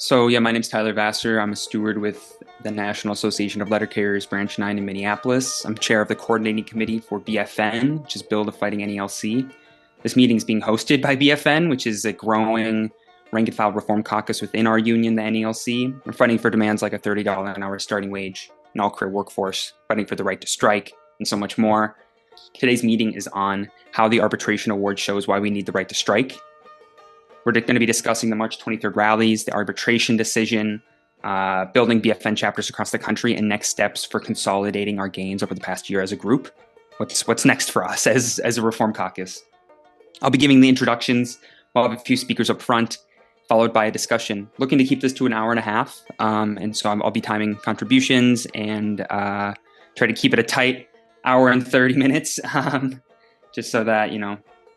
So yeah, my name's Tyler Vassar. I'm a steward with the National Association of Letter Carriers Branch 9 in Minneapolis. I'm chair of the coordinating committee for BFN, which is Bill A Fighting NALC. This meeting is being hosted by BFN, which is a growing rank and file reform caucus within our union, the NALC. We're fighting for demands like a $30 an hour starting wage, an all-career workforce, fighting for the right to strike, and so much more. Today's meeting is on how the arbitration award shows why we need the right to strike. We're going to be discussing the March 23rd rallies, the arbitration decision, building BFN chapters across the country, and next steps for consolidating our gains over the past year as a group. What's next for us as a reform caucus? I'll be giving the introductions. We'll have a few speakers up front, followed by a discussion. Looking to keep this to an hour and a half, and so I'll be timing contributions and try to keep it a tight hour and 30 minutes, just so that,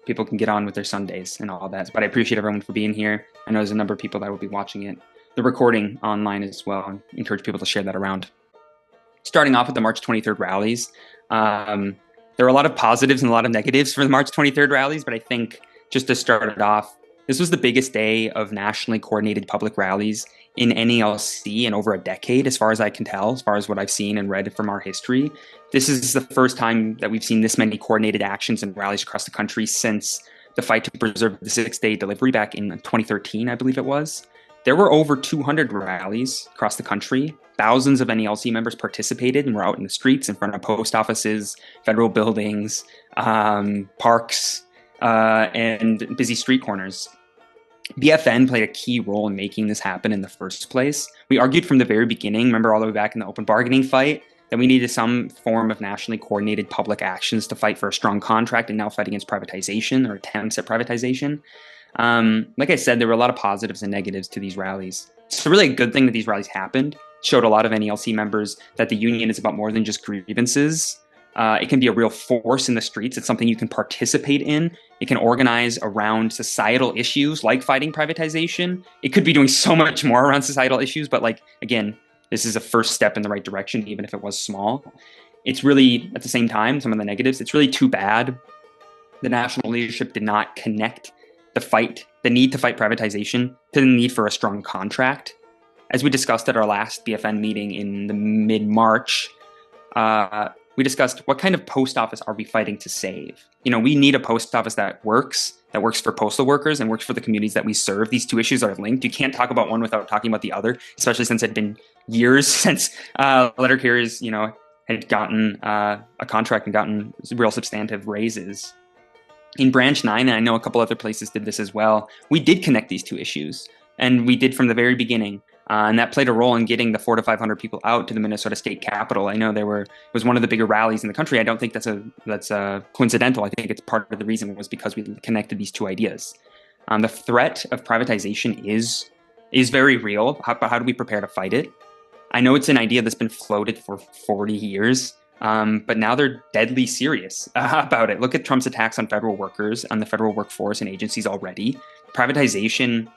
people can get on with their Sundays and all that. But I appreciate everyone for being here. I know there's a number of people that will be watching it, the recording online as well. I encourage people to share that around. Starting off with the March 23rd rallies, there are a lot of positives and a lot of negatives for the March 23rd rallies, but I think just to start it off, this was the biggest day of nationally coordinated public rallies in NALC in over a decade, as far as I can tell, as far as what I've seen and read from our history. This is the first time that we've seen this many coordinated actions and rallies across the country since the fight to preserve the 6-day delivery back in 2013, I believe it was. There were over 200 rallies across the country. Thousands of NALC members participated and were out in the streets in front of post offices, federal buildings, parks, and busy street corners. BFN played a key role in making this happen in the first place. We argued from the very beginning, remember all the way back in the open bargaining fight, that we needed some form of nationally coordinated public actions to fight for a strong contract and now fight against privatization or attempts at privatization. Like I said, there were a lot of positives and negatives to these rallies. It's really a good thing that these rallies happened. It showed a lot of NALC members that the union is about more than just grievances. It can be a real force in the streets. It's something you can participate in. It can organize around societal issues like fighting privatization. It could be doing so much more around societal issues, but again, this is a first step in the right direction, even if it was small. It's really, at the same time, some of the negatives, it's really too bad the national leadership did not connect the need to fight privatization to the need for a strong contract. As we discussed at our last BFN meeting in the mid-March, we discussed what kind of post office are we fighting to save? We need a post office that works for postal workers and works for the communities that we serve. These two issues are linked. You can't talk about one without talking about the other, especially since it had been years since letter carriers, had gotten a contract and gotten real substantive raises. In Branch 9, and I know a couple other places did this as well, we did connect these two issues, and we did from the very beginning. And that played a role in getting the 400 to 500 people out to the Minnesota State Capitol. I know it was one of the bigger rallies in the country. I don't think that's coincidental. I think it's part of the reason was because we connected these two ideas. The threat of privatization is very real. How do we prepare to fight it? I know it's an idea that's been floated for 40 years, but now they're deadly serious about it. Look at Trump's attacks on federal workers, on the federal workforce and agencies already. Privatization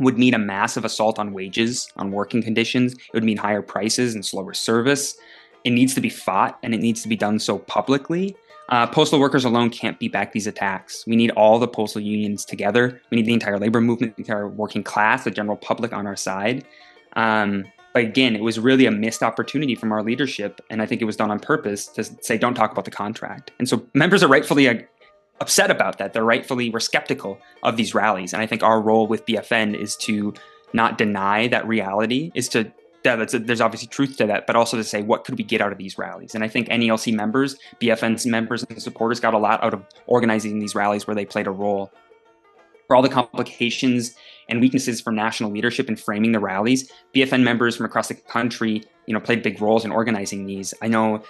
would mean a massive assault on wages, on working conditions. It would mean higher prices and slower service. It needs to be fought, and it needs to be done so publicly. Postal workers alone can't beat back these attacks. We need all the postal unions together. We need the entire labor movement, the entire working class, the general public on our side. But again, it was really a missed opportunity from our leadership, and I think it was done on purpose to say, don't talk about the contract. And so members are rightfully upset about that. We're skeptical of these rallies. And I think our role with BFN is to not deny that reality, there's obviously truth to that, but also to say, what could we get out of these rallies? And I think NALC members, BFN's members and supporters got a lot out of organizing these rallies where they played a role. For all the complications and weaknesses from national leadership in framing the rallies, BFN members from across the country, played big roles in organizing these. I know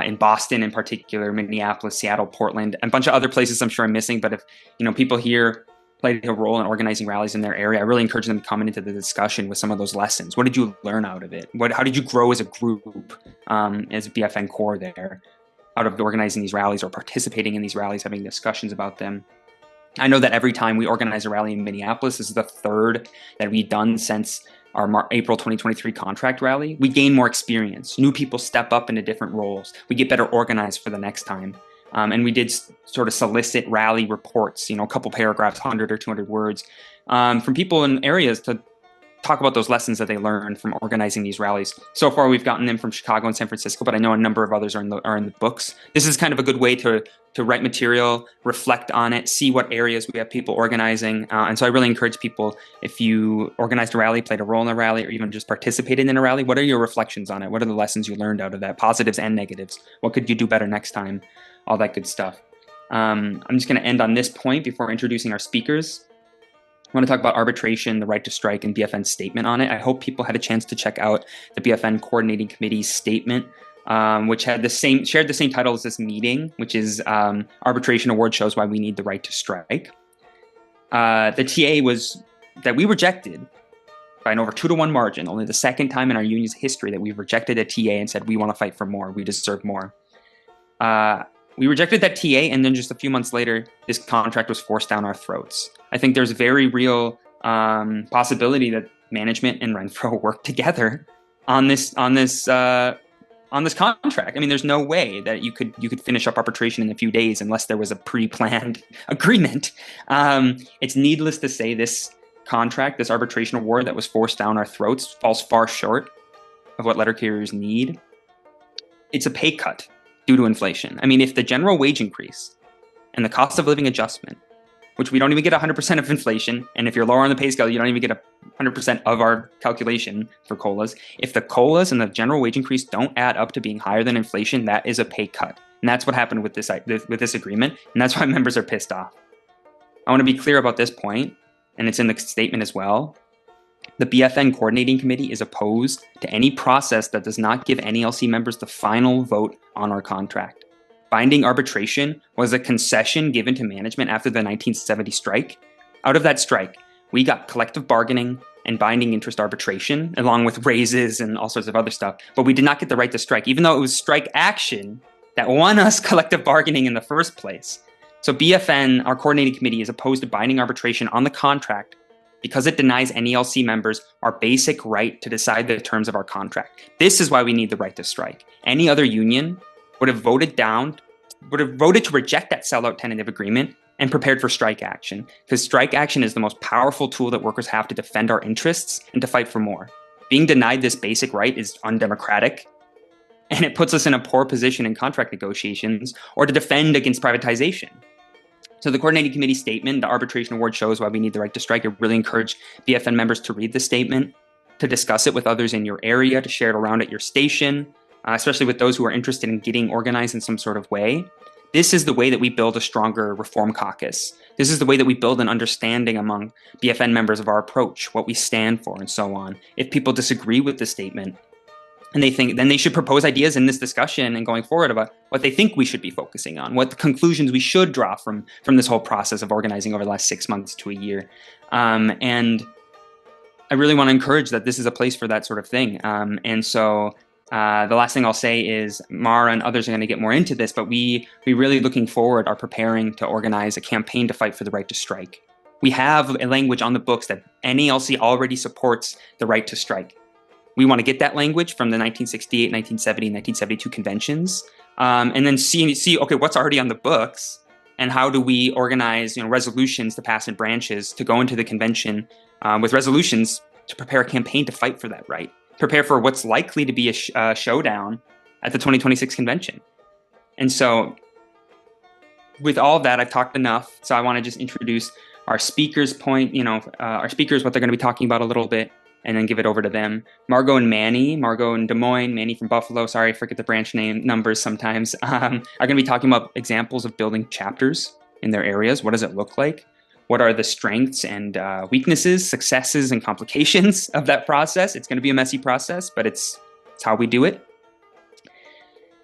in Boston in particular, Minneapolis, Seattle, Portland, and a bunch of other places I'm sure I'm missing. But if people here played a role in organizing rallies in their area, I really encourage them to come into the discussion with some of those lessons. What did you learn out of it? How did you grow as a group, as a BFN core there, out of organizing these rallies or participating in these rallies, having discussions about them? I know that every time we organize a rally in Minneapolis, this is the third that we've done since our April 2023 contract rally. We gain more experience. New people step up into different roles. We get better organized for the next time. And we did sort of solicit rally reports, a couple paragraphs, 100 or 200 words, from people in areas to talk about those lessons that they learned from organizing these rallies. So far, we've gotten them from Chicago and San Francisco, but I know a number of others are in the books. This is kind of a good way to write material, reflect on it, see what areas we have people organizing. And so I really encourage people, if you organized a rally, played a role in a rally, or even just participated in a rally, what are your reflections on it? What are the lessons you learned out of that, positives and negatives? What could you do better next time? All that good stuff. I'm just going to end on this point before introducing our speakers. I want to talk about arbitration, the right to strike, and BFN's statement on it. I hope people had a chance to check out the BFN Coordinating Committee's statement, which had shared the same title as this meeting, which is Arbitration Award Shows Why We Need the Right to Strike. The TA was that we rejected by an over 2-to-1 margin, only the second time in our union's history that we've rejected a TA and said, we want to fight for more, we deserve more. We rejected that TA, and then just a few months later, this contract was forced down our throats. I think there's a very real possibility that management and Renfro work together on this contract. I mean, there's no way that you could finish up arbitration in a few days unless there was a pre-planned agreement. It's needless to say, this contract, this arbitration award that was forced down our throats, falls far short of what letter carriers need. It's a pay cut due to inflation. I mean, if the general wage increase and the cost of living adjustment, which we don't even get 100% of inflation, and if you're lower on the pay scale, you don't even get 100% of our calculation for COLAs. If the COLAs and the general wage increase don't add up to being higher than inflation, that is a pay cut. And that's what happened with this agreement, and that's why members are pissed off. I want to be clear about this point, and it's in the statement as well. The BFN Coordinating Committee is opposed to any process that does not give NALC members the final vote on our contract. Binding arbitration was a concession given to management after the 1970 strike. Out of that strike, we got collective bargaining and binding interest arbitration, along with raises and all sorts of other stuff. But we did not get the right to strike, even though it was strike action that won us collective bargaining in the first place. So BFN, our coordinating committee, is opposed to binding arbitration on the contract because it denies NALC members our basic right to decide the terms of our contract. This is why we need the right to strike. Any other union would have voted to reject that sellout tentative agreement and prepared for strike action, because strike action is the most powerful tool that workers have to defend our interests and to fight for more. Being denied this basic right is undemocratic, and it puts us in a poor position in contract negotiations or to defend against privatization. So the Coordinating Committee statement, the arbitration award shows why we need the right to strike. I really encourage BFN members to read the statement, to discuss it with others in your area, to share it around at your station, especially with those who are interested in getting organized in some sort of way. This is the way that we build a stronger reform caucus. This is the way that we build an understanding among BFN members of our approach, what we stand for, and so on. If people disagree with the statement, and they think, then they should propose ideas in this discussion and going forward about what they think we should be focusing on, what the conclusions we should draw from this whole process of organizing over the last 6 months to a year. And I really want to encourage that this is a place for that sort of thing. And so the last thing I'll say is Mara and others are going to get more into this, but we really looking forward are preparing to organize a campaign to fight for the right to strike. We have a language on the books that NALC already supports the right to strike. We want to get that language from the 1968, 1970, 1972 conventions, and then see, okay, what's already on the books, and how do we organize, resolutions to pass in branches to go into the convention with resolutions to prepare a campaign to fight for that right, prepare for what's likely to be a showdown at the 2026 convention. And so with all of that, I've talked enough. So I want to just introduce our speakers' our speakers, what they're going to be talking about a little bit, and then give it over to them. Margot and Manny, Margot in Des Moines, Manny from Buffalo, sorry, I forget the branch name numbers sometimes, are going to be talking about examples of building chapters in their areas. What does it look like? What are the strengths and weaknesses, successes, and complications of that process? It's going to be a messy process, but it's how we do it.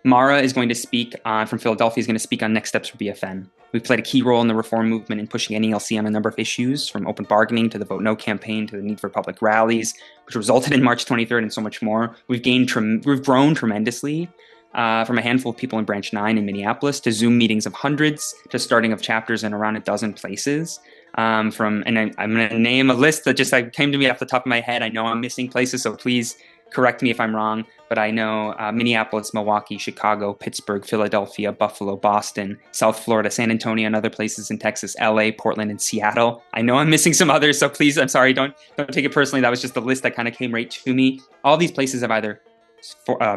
Mara is going to speak from Philadelphia, is going to speak on next steps for BFN. We've played a key role in the reform movement in pushing NALC on a number of issues, from open bargaining to the Vote No campaign to the need for public rallies, which resulted in March 23rd and so much more. We've grown tremendously from a handful of people in Branch 9 in Minneapolis to Zoom meetings of hundreds to starting of chapters in around a dozen places. And I'm going to name a list that just came to me off the top of my head. I know I'm missing places, so please correct me if I'm wrong. but I know Minneapolis, Milwaukee, Chicago, Pittsburgh, Philadelphia, Buffalo, Boston, South Florida, San Antonio, and other places in Texas, LA, Portland, and Seattle. I know I'm missing some others, so please, I'm sorry, don't take it personally. That was just the list that kind of came right to me. All these places have either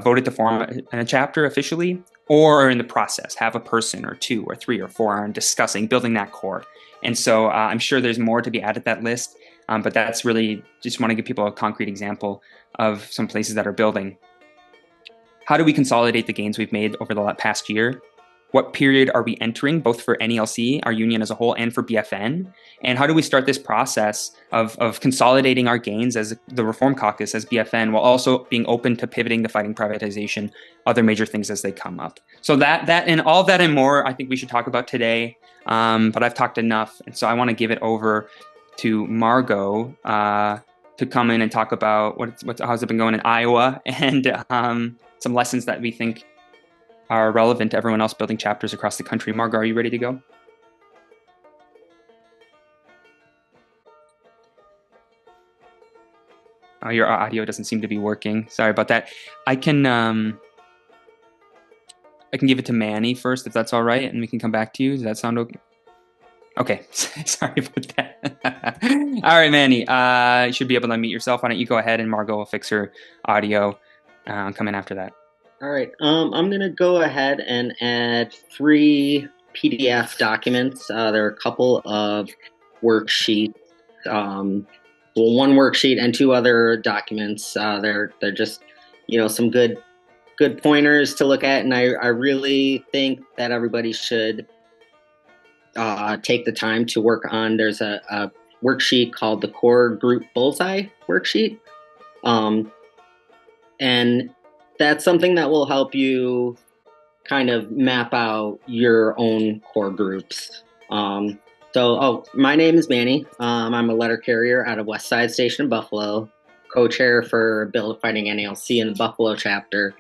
voted to form a chapter officially, or are in the process, have a person or two or three or four on discussing building that core. And so I'm sure there's more to be added to that list, but that's really just want to give people a concrete example of some places that are building. How do we consolidate the gains we've made over the past year? What period are we entering, both for NALC, our union as a whole, and for BFN? And how do we start this process of consolidating our gains as the Reform Caucus, as BFN, while also being open to pivoting to fighting privatization, other major things as they come up? So that and all of that and more, I think we should talk about today. But I've talked enough, and so I want to give it over to Margot to come in and talk about how's it been going in Iowa, and some lessons that we think are relevant to everyone else building chapters across the country. Margot, are you ready to go? Oh, your audio doesn't seem to be working. Sorry about that. I can give it to Manny first, if that's all right, and we can come back to you. Does that sound okay? Okay, sorry about that. All right, Manny, you should be able to unmute yourself. Why don't you go ahead, and Margot will fix her audio. Come in after that. All right, I'm going to go ahead and add 3 PDF documents. There are a couple of worksheets, one worksheet and 2 other documents. They're just, some good pointers to look at, and I really think that everybody should take the time to work on. There's a worksheet called the Core Group Bullseye worksheet, and that's something that will help you kind of map out your own core groups. My name is Manny. I'm a letter carrier out of West Side Station in Buffalo, co-chair for Build a Fighting NALC in the Buffalo chapter.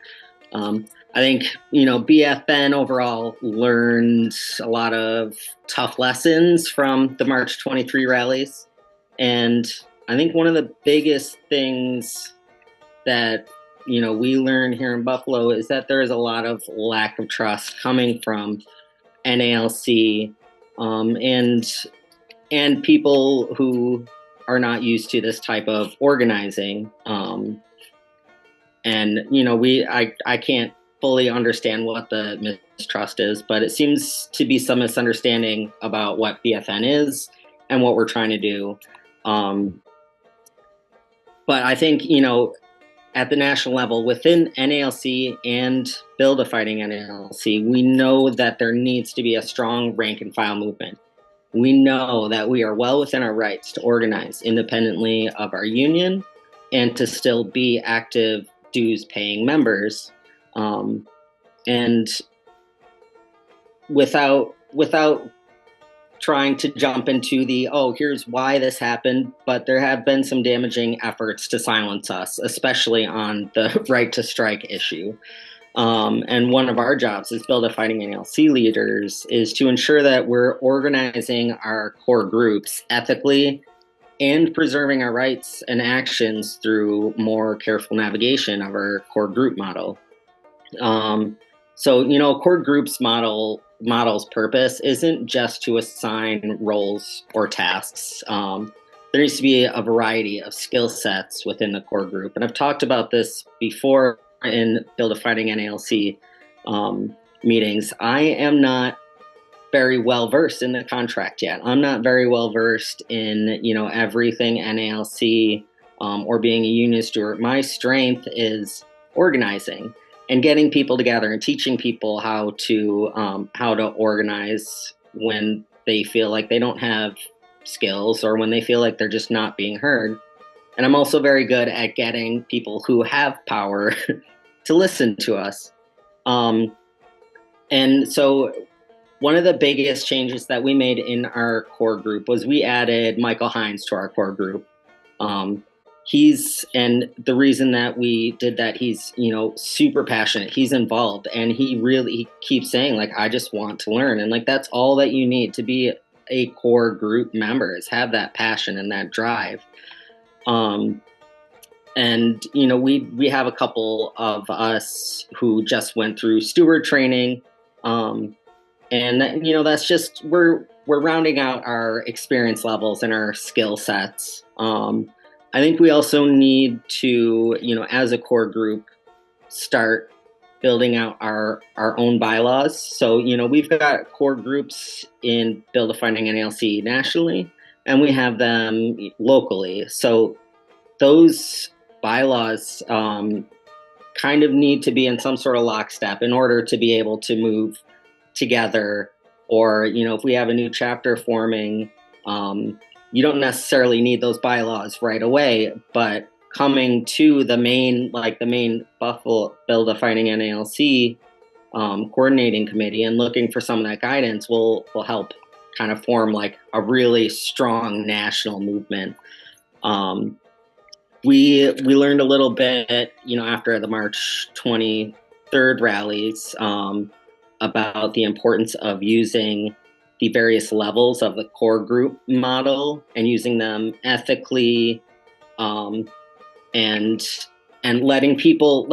I think, BFN overall learned a lot of tough lessons from the March 23 rallies. And I think one of the biggest things that we learn here in Buffalo is that there is a lot of lack of trust coming from NALC and people who are not used to this type of organizing. I can't fully understand what the mistrust is, but it seems to be some misunderstanding about what BFN is and what we're trying to do. But I think, at the national level, within NALC and Build a Fighting NALC, we know that there needs to be a strong rank and file movement. We know that we are well within our rights to organize independently of our union and to still be active dues-paying members. And without trying to jump into here's why this happened, but there have been some damaging efforts to silence us, especially on the right to strike issue. And one of our jobs as Build a Fighting NALC leaders is to ensure that we're organizing our core groups ethically and preserving our rights and actions through more careful navigation of our core group model. Core groups model's purpose isn't just to assign roles or tasks. There needs to be a variety of skill sets within the core group. And I've talked about this before in Build a Fighting NALC meetings. I am not very well versed in the contract yet. I'm not very well versed in, everything NALC or being a union steward. My strength is organizing and getting people together and teaching people how to organize when they feel like they don't have skills or when they feel like they're just not being heard. And I'm also very good at getting people who have power to listen to us. And so one of the biggest changes that we made in our core group was we added Michael Hines to our core group. And the reason that we did that, he's, super passionate. He's involved, and he keeps saying, I just want to learn. And that's all that you need to be a core group member, is have that passion and that drive. And we have a couple of us who just went through steward training, and that's just we're rounding out our experience levels and our skill sets. I think we also need to, as a core group, start building out our own bylaws. So, we've got core groups in Build a Fighting NALC nationally, and we have them locally. So those bylaws kind of need to be in some sort of lockstep in order to be able to move together. Or, if we have a new chapter forming, you don't necessarily need those bylaws right away, but coming to the main Buffalo Build a Fighting NALC coordinating committee and looking for some of that guidance will help kind of form like a really strong national movement. We learned a little bit, after the March 23rd rallies, about the importance of using the various levels of the core group model and using them ethically, and letting people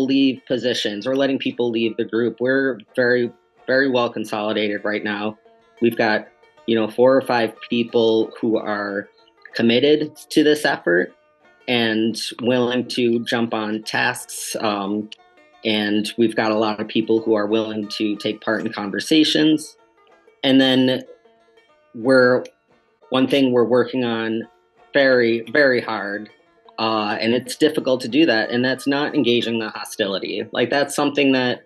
leave positions or letting people leave the group. We're very, very well consolidated right now. We've got 4 or 5 people who are committed to this effort and willing to jump on tasks. And we've got a lot of people who are willing to take part in conversations. And then one thing we're working on very, very hard, and it's difficult to do that, and that's not engaging the hostility. Like, that's something that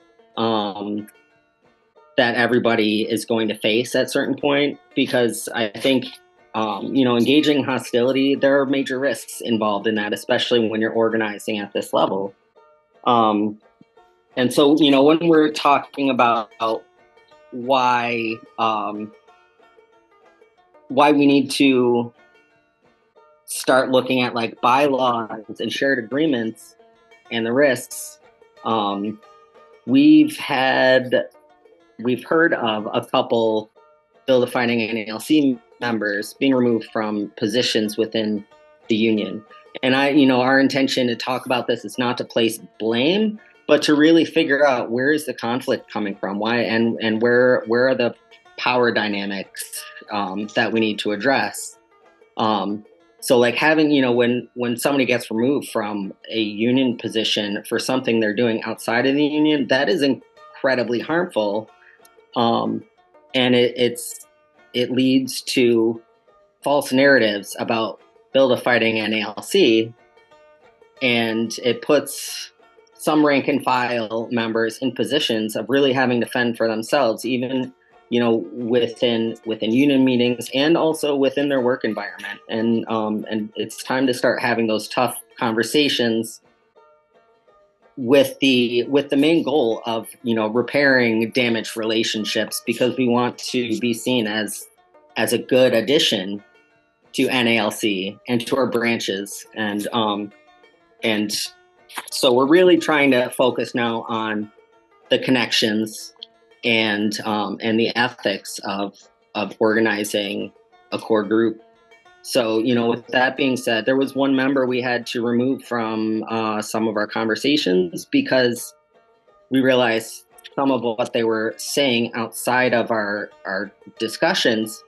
that everybody is going to face at a certain point, because I think engaging hostility, there are major risks involved in that, especially when you're organizing at this level. And so, when we're talking about why we need to start looking at like bylaws and shared agreements and the risks, we've heard of a couple Build a Fighting NALC members being removed from positions within the union. And our intention to talk about this is not to place blame, but to really figure out where is the conflict coming from, why, and where are the power dynamics that we need to address. So like having, when somebody gets removed from a union position for something they're doing outside of the union, that is incredibly harmful. And it leads to false narratives about Build a Fighting NALC, and it puts some rank and file members in positions of really having to fend for themselves, even within union meetings and also within their work environment. And it's time to start having those tough conversations with the main goal of repairing damaged relationships, because we want to be seen as a good addition to NALC and to our branches. And so we're really trying to focus now on the connections and the ethics of organizing a core group. So, with that being said, there was one member we had to remove from some of our conversations because we realized some of what they were saying outside of our discussions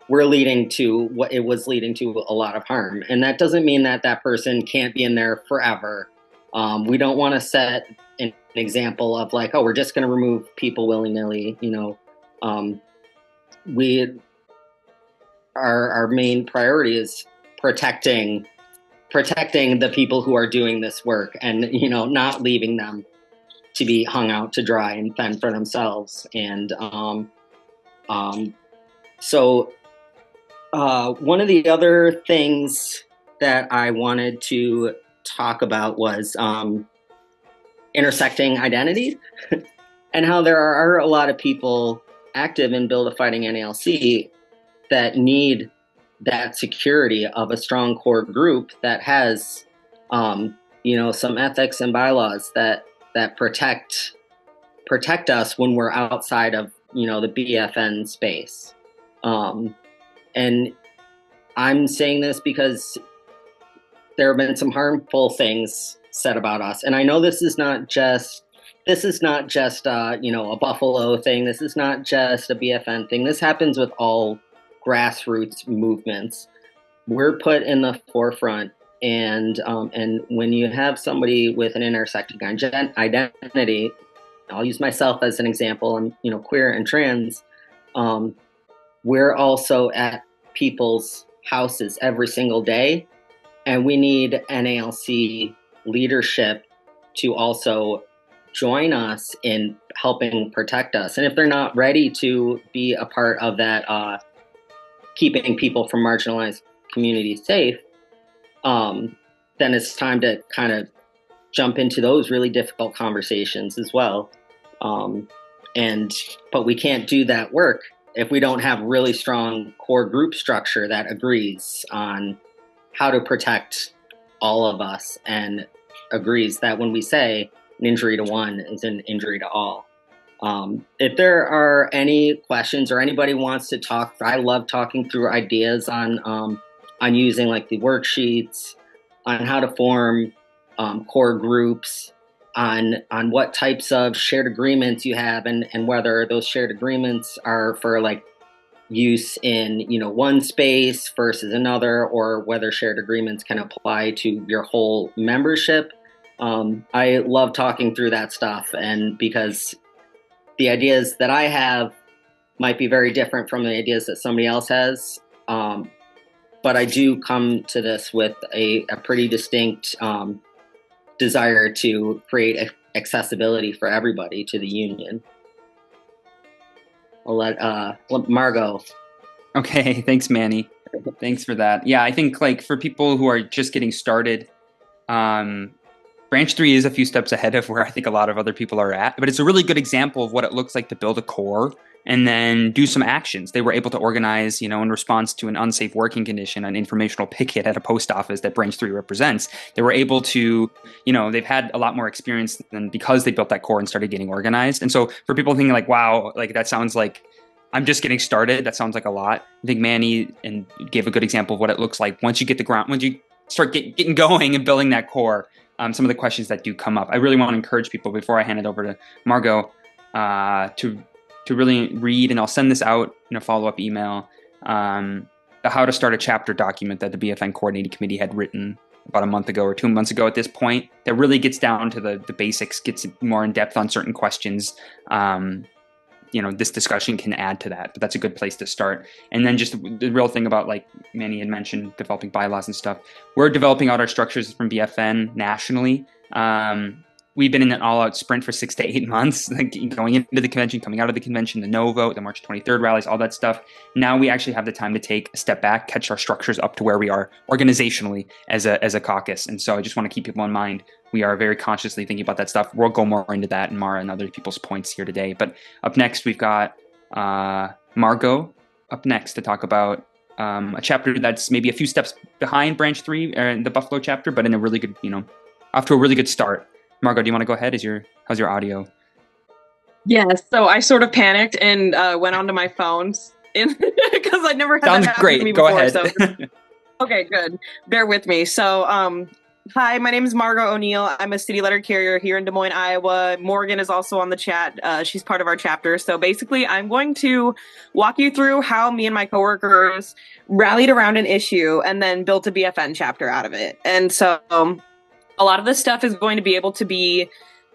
were leading to a lot of harm. And that doesn't mean that person can't be in there forever. We don't want to set an example of like, oh, we're just going to remove people willy-nilly. Our main priority is protecting the people who are doing this work, and not leaving them to be hung out to dry and fend for themselves. And so one of the other things that I wanted to talk about was intersecting identities and how there are a lot of people active in Build a Fighting NALC that need that security of a strong core group that has, some ethics and bylaws that protect us when we're outside of, the BFN space. And I'm saying this because there have been some harmful things said about us. And I know this is not just a Buffalo thing. This is not just a BFN thing. This happens with all grassroots movements. We're put in the forefront, and when you have somebody with an intersecting identity, I'll use myself as an example. I'm queer and trans. We're also at people's houses every single day, and we need NALC leadership to also join us in helping protect us. And if they're not ready to be a part of that, keeping people from marginalized communities safe, then it's time to kind of jump into those really difficult conversations as well. But we can't do that work if we don't have really strong core group structure that agrees on how to protect all of us and agrees that when we say an injury to one is an injury to all. If there are any questions or anybody wants to talk, I love talking through ideas on using like the worksheets, on how to form core groups, on what types of shared agreements you have, and whether those shared agreements are for like use in one space versus another, or whether shared agreements can apply to your whole membership. I love talking through that stuff, and because the ideas that I have might be very different from the ideas that somebody else has, but I do come to this with a pretty distinct desire to create accessibility for everybody to the union. I'll let Margot. Okay, thanks, Manny. Thanks for that. Yeah, I think like for people who are just getting started, Branch 3 is a few steps ahead of where I think a lot of other people are at, but it's a really good example of what it looks like to build a core and then do some actions. They were able to organize, in response to an unsafe working condition, an informational picket at a post office that Branch 3 represents. They were able to, they've had a lot more experience than because they built that core and started getting organized. And so for people thinking like, wow, like that sounds like I'm just getting started, that sounds like a lot. I think Manny gave a good example of what it looks like once you start getting going and building that core. Some of the questions that do come up. I really want to encourage people before I hand it over to Margot to really read, and I'll send this out in a follow-up email, the How to Start a Chapter document that the BFN Coordinating Committee had written about a month ago or 2 months ago at this point, that really gets down to the basics, gets more in depth on certain questions. This discussion can add to that, but that's a good place to start. And then just the real thing about, like Manny had mentioned, developing bylaws and stuff. We're developing out our structures from BFN nationally. We've been in an all-out sprint for 6 to 8 months, like going into the convention, coming out of the convention, the no vote, the March 23rd rallies, all that stuff. Now we actually have the time to take a step back, catch our structures up to where we are organizationally as a caucus. And so I just want to keep people in mind. We are very consciously thinking about that stuff. We'll go more into that and Mara and other people's points here today. But up next, we've got Margot up next to talk about a chapter that's maybe a few steps behind Branch 3, the Buffalo chapter, but in a really good, off to a really good start. Margot, do you want to go ahead? How's your audio? Yes. So I sort of panicked and went onto my phone because I'd never had Sounds that happen great. to me Go before. ahead. So, okay, good. Bear with me. So, hi, my name is Margot O'Neill. I'm a city letter carrier here in Des Moines, Iowa. Morgan is also on the chat. She's part of our chapter. So basically, I'm going to walk you through how me and my coworkers rallied around an issue and then built a BFN chapter out of it. And so a lot of this stuff is going to be able to be,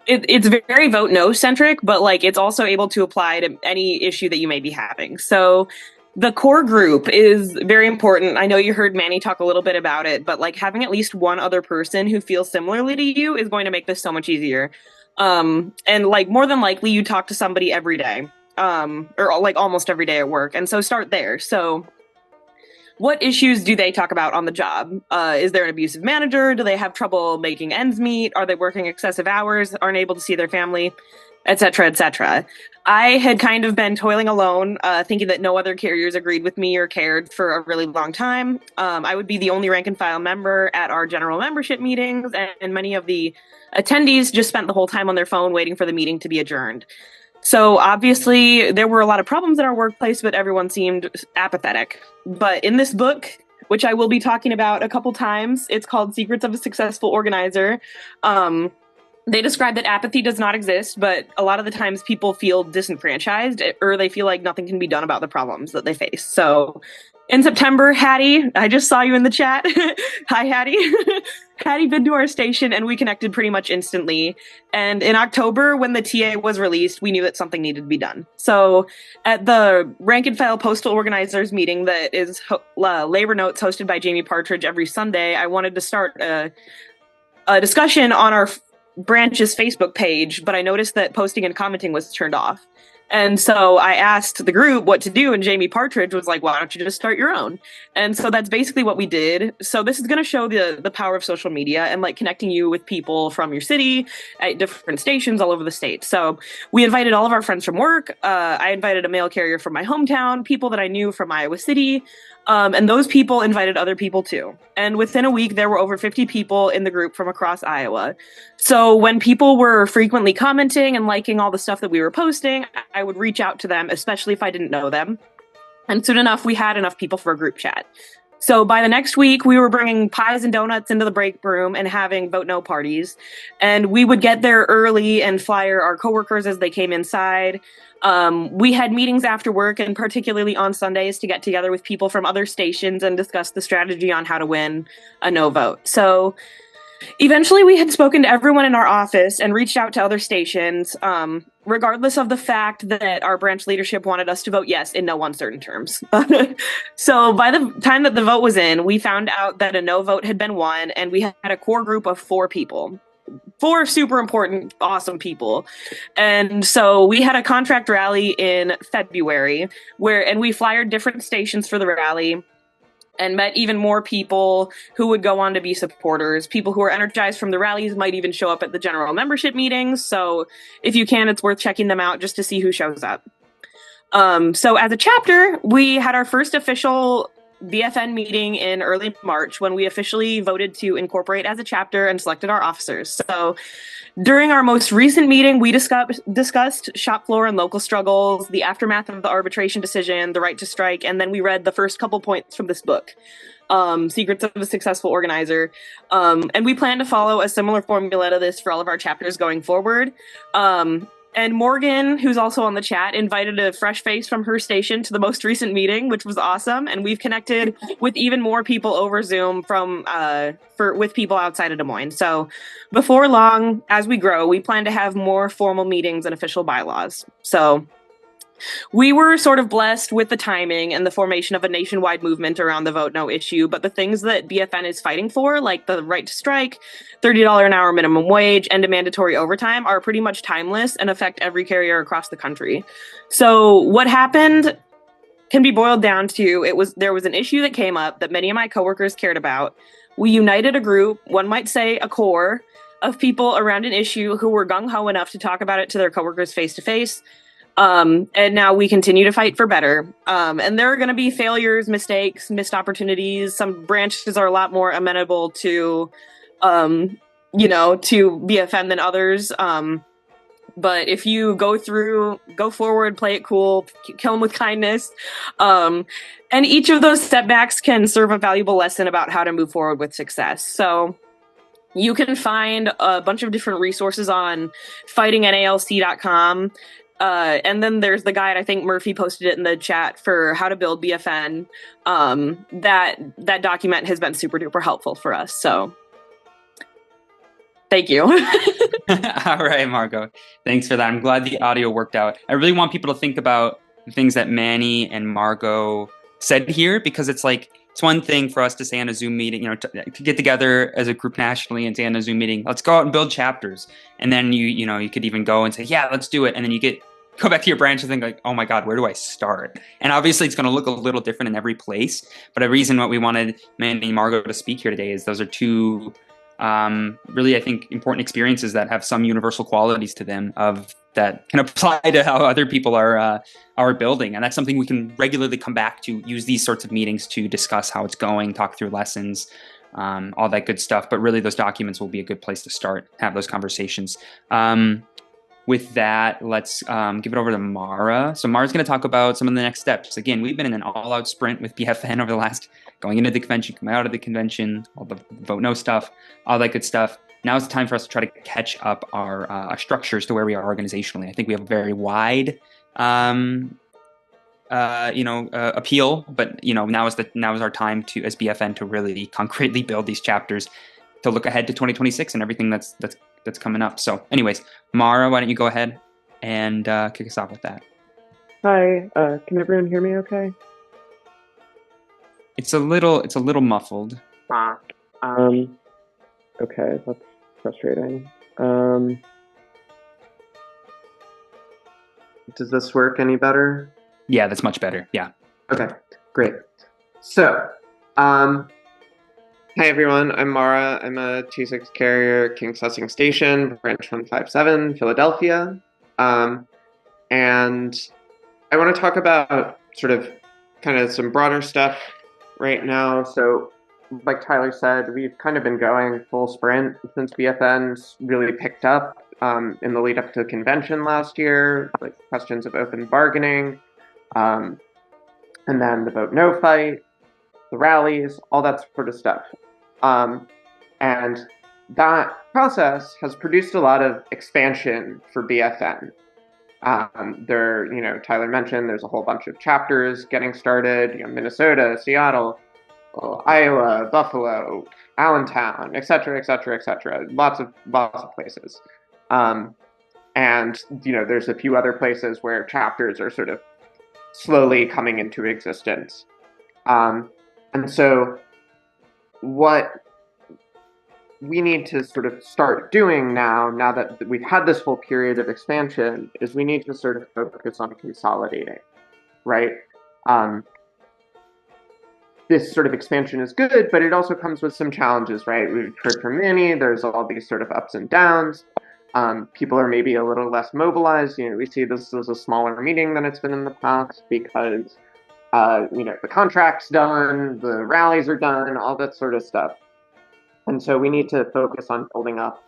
it's very vote no centric, but like it's also able to apply to any issue that you may be having. So the core group is very important. I know you heard Manny talk a little bit about it, but like having at least one other person who feels similarly to you is going to make this so much easier. And like more than likely you talk to somebody every day, or like almost every day at work. And so start there. So what issues do they talk about on the job? Is there an abusive manager? Do they have trouble making ends meet? Are they working excessive hours? Aren't able to see their family? Et cetera, et cetera. I had kind of been toiling alone, thinking that no other carriers agreed with me or cared for a really long time. I would be the only rank and file member at our general membership meetings, and many of the attendees just spent the whole time on their phone waiting for the meeting to be adjourned. So obviously there were a lot of problems in our workplace, but everyone seemed apathetic. But in this book, which I will be talking about a couple times. It's called Secrets of a Successful Organizer. They describe that apathy does not exist, but a lot of the times people feel disenfranchised or they feel like nothing can be done about the problems that they face. So in September, Hattie, I just saw you in the chat. Hi, Hattie. Hattie been to our station and we connected pretty much instantly. And in October, when the TA was released, we knew that something needed to be done. So at the rank and file postal organizers meeting that is labor notes hosted by Jamie Partridge every Sunday, I wanted to start a discussion on our branch's Facebook page, but I noticed that posting and commenting was turned off. And so I asked the group what to do, and Jamie Partridge was like, why don't you just start your own? And so that's basically what we did. So this is going to show the power of social media and like connecting you with people from your city at different stations all over the state. So we invited all of our friends from work. I invited a mail carrier from my hometown, people that I knew from Iowa City. And those people invited other people too. And within a week, there were over 50 people in the group from across Iowa. So when people were frequently commenting and liking all the stuff that we were posting, I would reach out to them, especially if I didn't know them. And soon enough, we had enough people for a group chat. So by the next week, we were bringing pies and donuts into the break room and having vote no parties. And we would get there early and flyer our coworkers as they came inside. We had meetings after work and particularly on Sundays to get together with people from other stations and discuss the strategy on how to win a no vote. So eventually we had spoken to everyone in our office and reached out to other stations, regardless of the fact that our branch leadership wanted us to vote yes in no uncertain terms. So by the time that the vote was in, we found out that a no vote had been won, and we had a core group of 4 people. 4 super important, awesome people. And so we had a contract rally in February and we flyered different stations for the rally and met even more people who would go on to be supporters. People who are energized from the rallies might even show up at the general membership meetings. So if you can, it's worth checking them out just to see who shows up. So as a chapter, we had our first official BFN meeting in early March when we officially voted to incorporate as a chapter and selected our officers. So during our most recent meeting, we discussed shop floor and local struggles, the aftermath of the arbitration decision, the right to strike, and then we read the first couple points from this book, Secrets of a Successful Organizer. And we plan to follow a similar formula to this for all of our chapters going forward. And Morgan, who's also on the chat, invited a fresh face from her station to the most recent meeting, which was awesome. And we've connected with even more people over Zoom with people outside of Des Moines. So before long, as we grow, we plan to have more formal meetings and official bylaws. So we were sort of blessed with the timing and the formation of a nationwide movement around the vote no issue, but the things that BFN is fighting for, like the right to strike, $30 an hour minimum wage, and a mandatory overtime, are pretty much timeless and affect every carrier across the country. So what happened can be boiled down to there was an issue that came up that many of my coworkers cared about. We united a group, one might say a core, of people around an issue who were gung-ho enough to talk about it to their coworkers face-to-face. And now we continue to fight for better. And there are going to be failures, mistakes, missed opportunities. Some branches are a lot more amenable to BFN than others. But if you go forward, play it cool, kill them with kindness. And each of those setbacks can serve a valuable lesson about how to move forward with success. So you can find a bunch of different resources on fightingnalc.com. And then there's the guide, I think Murphy posted it in the chat, for how to build BFN. That document has been super duper helpful for us. So thank you. All right, Margot. Thanks for that. I'm glad the audio worked out. I really want people to think about the things that Manny and Margot said here, because it's one thing for us to say on a Zoom meeting, to get together as a group nationally and say on a Zoom meeting, let's go out and build chapters. And then you could even go and say, yeah, let's do it. And then you go back to your branch and think like, oh my God, where do I start? And obviously it's going to look a little different in every place. But the reason what we wanted Manny and Margot to speak here today is those are two really, I think, important experiences that have some universal qualities to them that can apply to how other people are building. And that's something we can regularly come back to, use these sorts of meetings to discuss how it's going, talk through lessons, all that good stuff. But really, those documents will be a good place to start, have those conversations. With that, let's give it over to Mara. So Mara's going to talk about some of the next steps. Again, we've been in an all-out sprint with BFN over the last going into the convention, coming out of the convention, all the vote no stuff, all that good stuff. Now it's time for us to try to catch up our structures to where we are organizationally. I think we have a very wide, appeal, but now is our time to, as BFN, to really concretely build these chapters to look ahead to 2026 and everything that's coming up. So, anyways, Mara, why don't you go ahead and kick us off with that? Hi, can everyone hear me okay? It's a little muffled. Okay, that's frustrating. Does this work any better? Yeah, that's much better. Yeah. Okay, great. So, hi everyone, I'm Mara. I'm a T6 carrier, King Sussing Station, branch 157, Philadelphia. And I want to talk about sort of kind of some broader stuff right now. So, like Tyler said, we've kind of been going full sprint since BFN's really picked up in the lead up to the convention last year, like questions of open bargaining, and then the vote no fight, the rallies, all that sort of stuff. And that process has produced a lot of expansion for BFN. Tyler mentioned there's a whole bunch of chapters getting started, Minnesota, Seattle, Iowa, Buffalo, Allentown, et cetera, et cetera, et cetera. Lots of places. And there's a few other places where chapters are sort of slowly coming into existence. And so what we need to sort of start doing now that we've had this whole period of expansion, is we need to sort of focus on consolidating, right? This sort of expansion is good, but it also comes with some challenges, right? We've heard from Manny, there's all these sort of ups and downs. People are maybe a little less mobilized. We see this as a smaller meeting than it's been in the past because, the contract's done, the rallies are done, all that sort of stuff. And so we need to focus on building up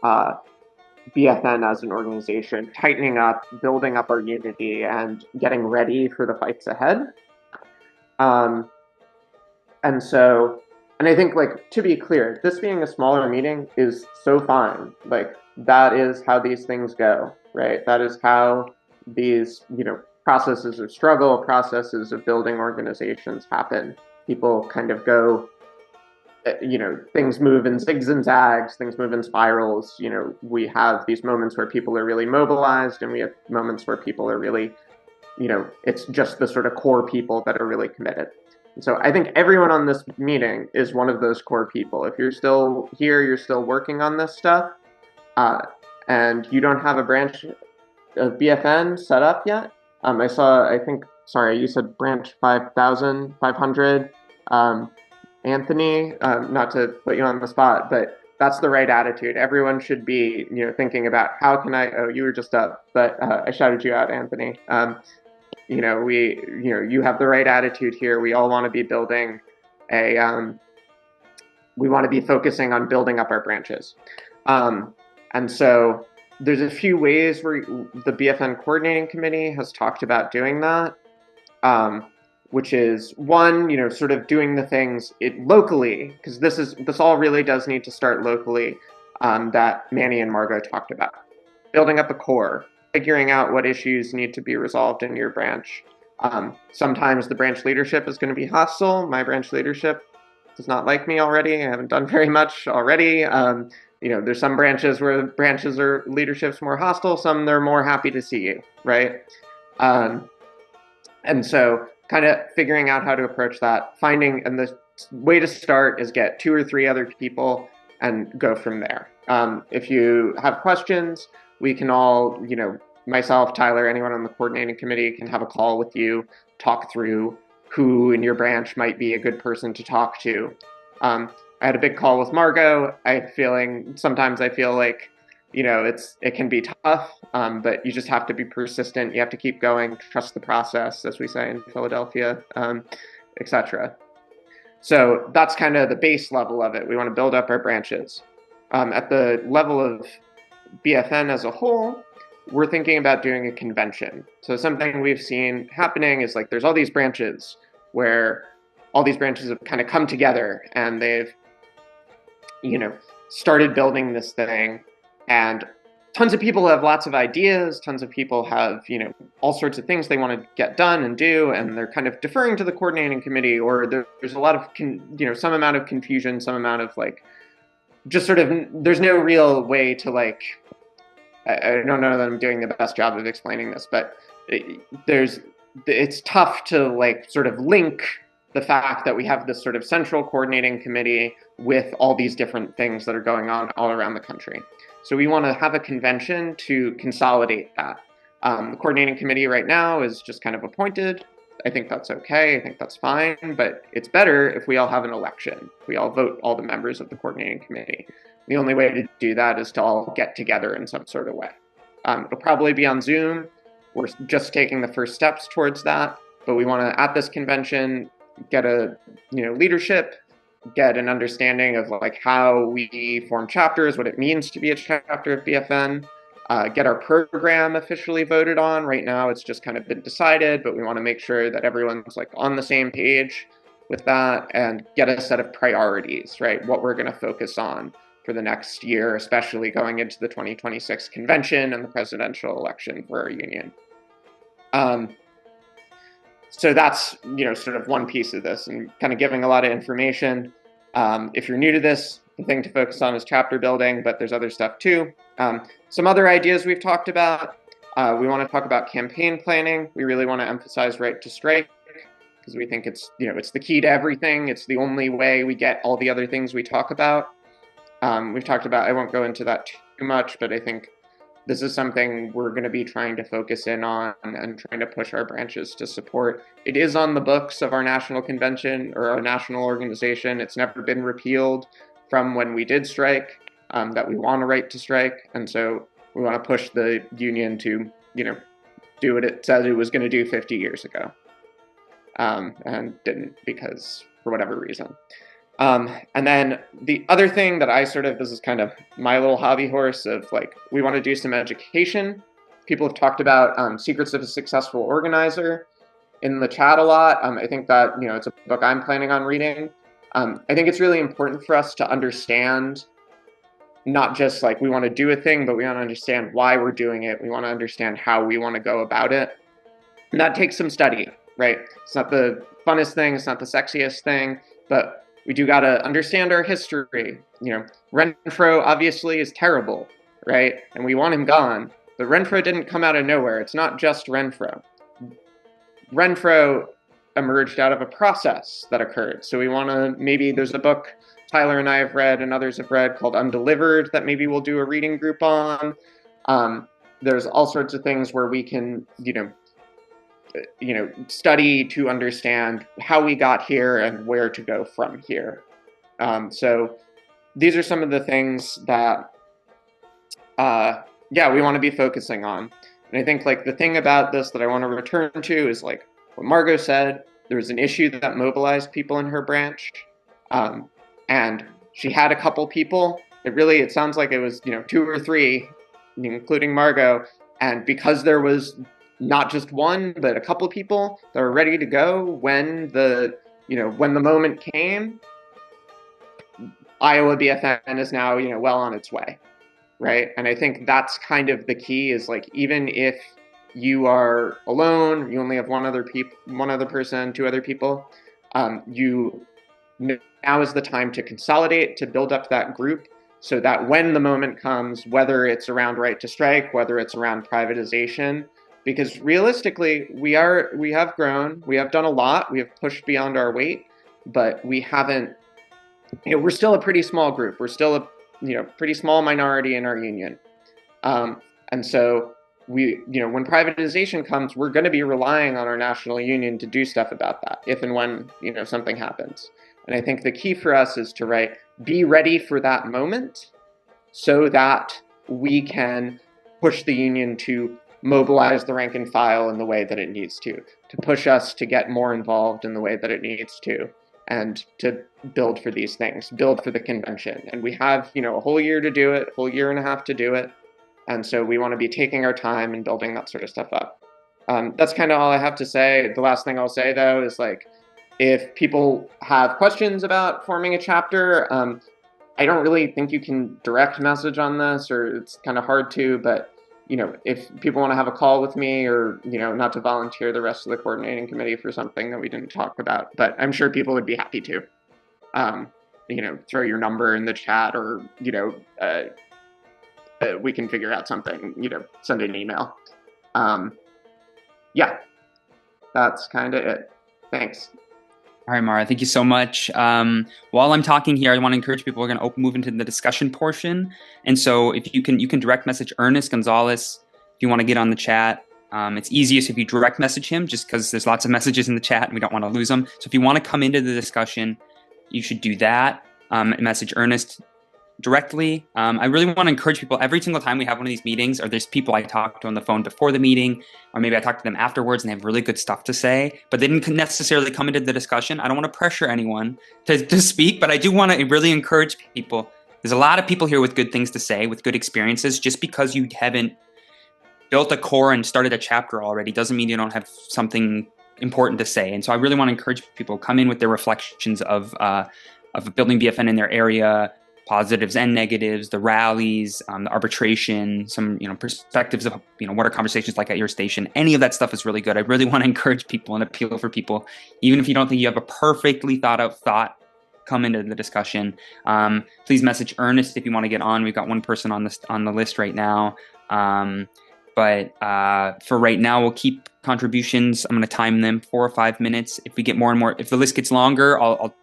BFN as an organization, tightening up, building up our unity, and getting ready for the fights ahead. And I think, to be clear, this being a smaller meeting is so fine. That is how these things go, right? That is how these, processes of struggle, processes of building organizations happen. People kind of go, things move in zigs and zags, things move in spirals. We have these moments where people are really mobilized, and we have moments where people are really, it's just the sort of core people that are really committed. And so I think everyone on this meeting is one of those core people. If you're still here, you're still working on this stuff, and you don't have a branch of BFN set up yet. You said branch 5,500. Anthony, not to put you on the spot, but that's the right attitude. Everyone should be, thinking about how can you were just up, but I shouted you out, Anthony. You have the right attitude here. We all want to be building we want to be focusing on building up our branches. And so there's a few ways where the BFN coordinating committee has talked about doing that. Which is one, sort of doing the things locally, because this all really does need to start locally, that Manny and Margot talked about. Building up a core, figuring out what issues need to be resolved in your branch. Sometimes the branch leadership is going to be hostile. My branch leadership does not like me already. I haven't done very much already. There's some branches where branches or leadership's more hostile, some they're more happy to see you, right? And so kind of figuring out how to approach that, and the way to start is get 2 or 3 other people and go from there. If you have questions, we can all, myself, Tyler, anyone on the coordinating committee can have a call with you, talk through who in your branch might be a good person to talk to. I had a big call with Margot. Sometimes I feel like, it can be tough, but you just have to be persistent. You have to keep going, trust the process, as we say in Philadelphia, etc. So that's kind of the base level of it. We want to build up our branches. At the level of BFN as a whole, we're thinking about doing a convention. So something we've seen happening is there's all these branches where all these branches have kind of come together and they've, started building this thing. And tons of people have lots of ideas. Tons of people have, all sorts of things they want to get done and do. And they're kind of deferring to the coordinating committee, or there's a lot of, some amount of confusion, some amount of just sort of, there's no real way to I don't know that I'm doing the best job of explaining this, but it's tough to sort of link the fact that we have this sort of central coordinating committee with all these different things that are going on all around the country. So we want to have a convention to consolidate that. The coordinating committee right now is just kind of appointed. I think that's okay. I think that's fine. But it's better if we all have an election. We all vote all the members of the coordinating committee. The only way to do that is to all get together in some sort of way. It'll probably be on Zoom. We're just taking the first steps towards that. But we want to, at this convention, get a leadership, get an understanding of how we form chapters, what it means to be a chapter of BFN, get our program officially voted on. Right now it's just kind of been decided, but we want to make sure that everyone's on the same page with that, and get a set of priorities, right? What we're going to focus on for the next year, especially going into the 2026 convention and the presidential election for our union. So that's, sort of one piece of this, and kind of giving a lot of information. If you're new to this, the thing to focus on is chapter building, but there's other stuff too. Some other ideas we've talked about. We want to talk about campaign planning. We really want to emphasize right to strike, because we think it's, it's the key to everything. It's the only way we get all the other things we talk about. We've talked about, I won't go into that too much, but I think this is something we're going to be trying to focus in on and trying to push our branches to support. It is on the books of our national convention or our national organization. It's never been repealed from when we did strike, that we want a right to strike. And so we want to push the union to, do what it said it was going to do 50 years ago, and didn't, because for whatever reason. And then the other thing that this is kind of my little hobby horse of we want to do some education. People have talked about Secrets of a Successful Organizer in the chat a lot. I think that, it's a book I'm planning on reading. I think it's really important for us to understand, not just we want to do a thing, but we want to understand why we're doing it. We want to understand how we want to go about it. And that takes some study, right? It's not the funnest thing. It's not the sexiest thing, but we do got to understand our history. Renfro obviously is terrible, right? And we want him gone. But Renfro didn't come out of nowhere. It's not just Renfro. Renfro emerged out of a process that occurred. So we want to, maybe there's a book Tyler and I have read and others have read called Undelivered that maybe we'll do a reading group on. There's all sorts of things where we can, study to understand how we got here and where to go from here. So these are some of the things that, we want to be focusing on. And I think the thing about this that I want to return to is what Margot said. There was an issue that mobilized people in her branch, and she had a couple people. It sounds like it was 2 or 3, including Margot. And because there was not just one, but a couple of people that were ready to go when the moment came, Iowa BFN is now, well on its way, right? And I think that's kind of the key is even if you are alone, you only have one other person, 2 other people, now is the time to consolidate, to build up that group, so that when the moment comes, whether it's around right to strike, whether it's around privatization, because realistically, we have grown, we have done a lot, we have pushed beyond our weight, but we haven't, we're still a pretty small group. We're still a pretty small minority in our union. And so when privatization comes, we're going to be relying on our national union to do stuff about that, if and when, something happens. And I think the key for us is to be ready for that moment so that we can push the union to mobilize the rank and file in the way that it needs to push us to get more involved in the way that it needs to, and to build for these things, build for the convention. And we have, a whole year to do it, a whole year and a half to do it. And so we want to be taking our time and building that sort of stuff up. That's kind of all I have to say. The last thing I'll say, though, is if people have questions about forming a chapter, I don't really think you can direct message on this, or it's kind of hard to, but if people want to have a call with me, or not to volunteer the rest of the coordinating committee for something that we didn't talk about, but I'm sure people would be happy to. Throw your number in the chat, or we can figure out something. Send an email. Yeah, that's kind of it. Thanks. All right, Mara, thank you so much. While I'm talking here, I want to encourage people, we're going to move into the discussion portion. And so if you can direct message Ernest Gonzalez if you want to get on the chat. It's easiest if you direct message him, just because there's lots of messages in the chat and we don't want to lose them. So if you want to come into the discussion, you should do that. Message Ernest directly. I really want to encourage people, every single time we have one of these meetings, or there's people I talk to on the phone before the meeting, or maybe I talk to them afterwards and they have really good stuff to say, but they didn't necessarily come into the discussion. I don't want to pressure anyone to speak, but I do want to really encourage people. There's a lot of people here with good things to say, with good experiences. Just because you haven't built a core and started a chapter already doesn't mean you don't have something important to say. And so I really want to encourage people, come in with their reflections of building BFN in their area, positives and negatives, the rallies, the arbitration, some perspectives of what are conversations like at your station. Any of that stuff is really good. I really want to encourage people and appeal for people, even if you don't think you have a perfectly thought out thought, come into the discussion. Please message Ernest if you want to get on. We've got one person on the list right now. But for right now, we'll keep contributions. I'm going to time them 4 or 5 minutes. If we get more and more, if the list gets longer, I'll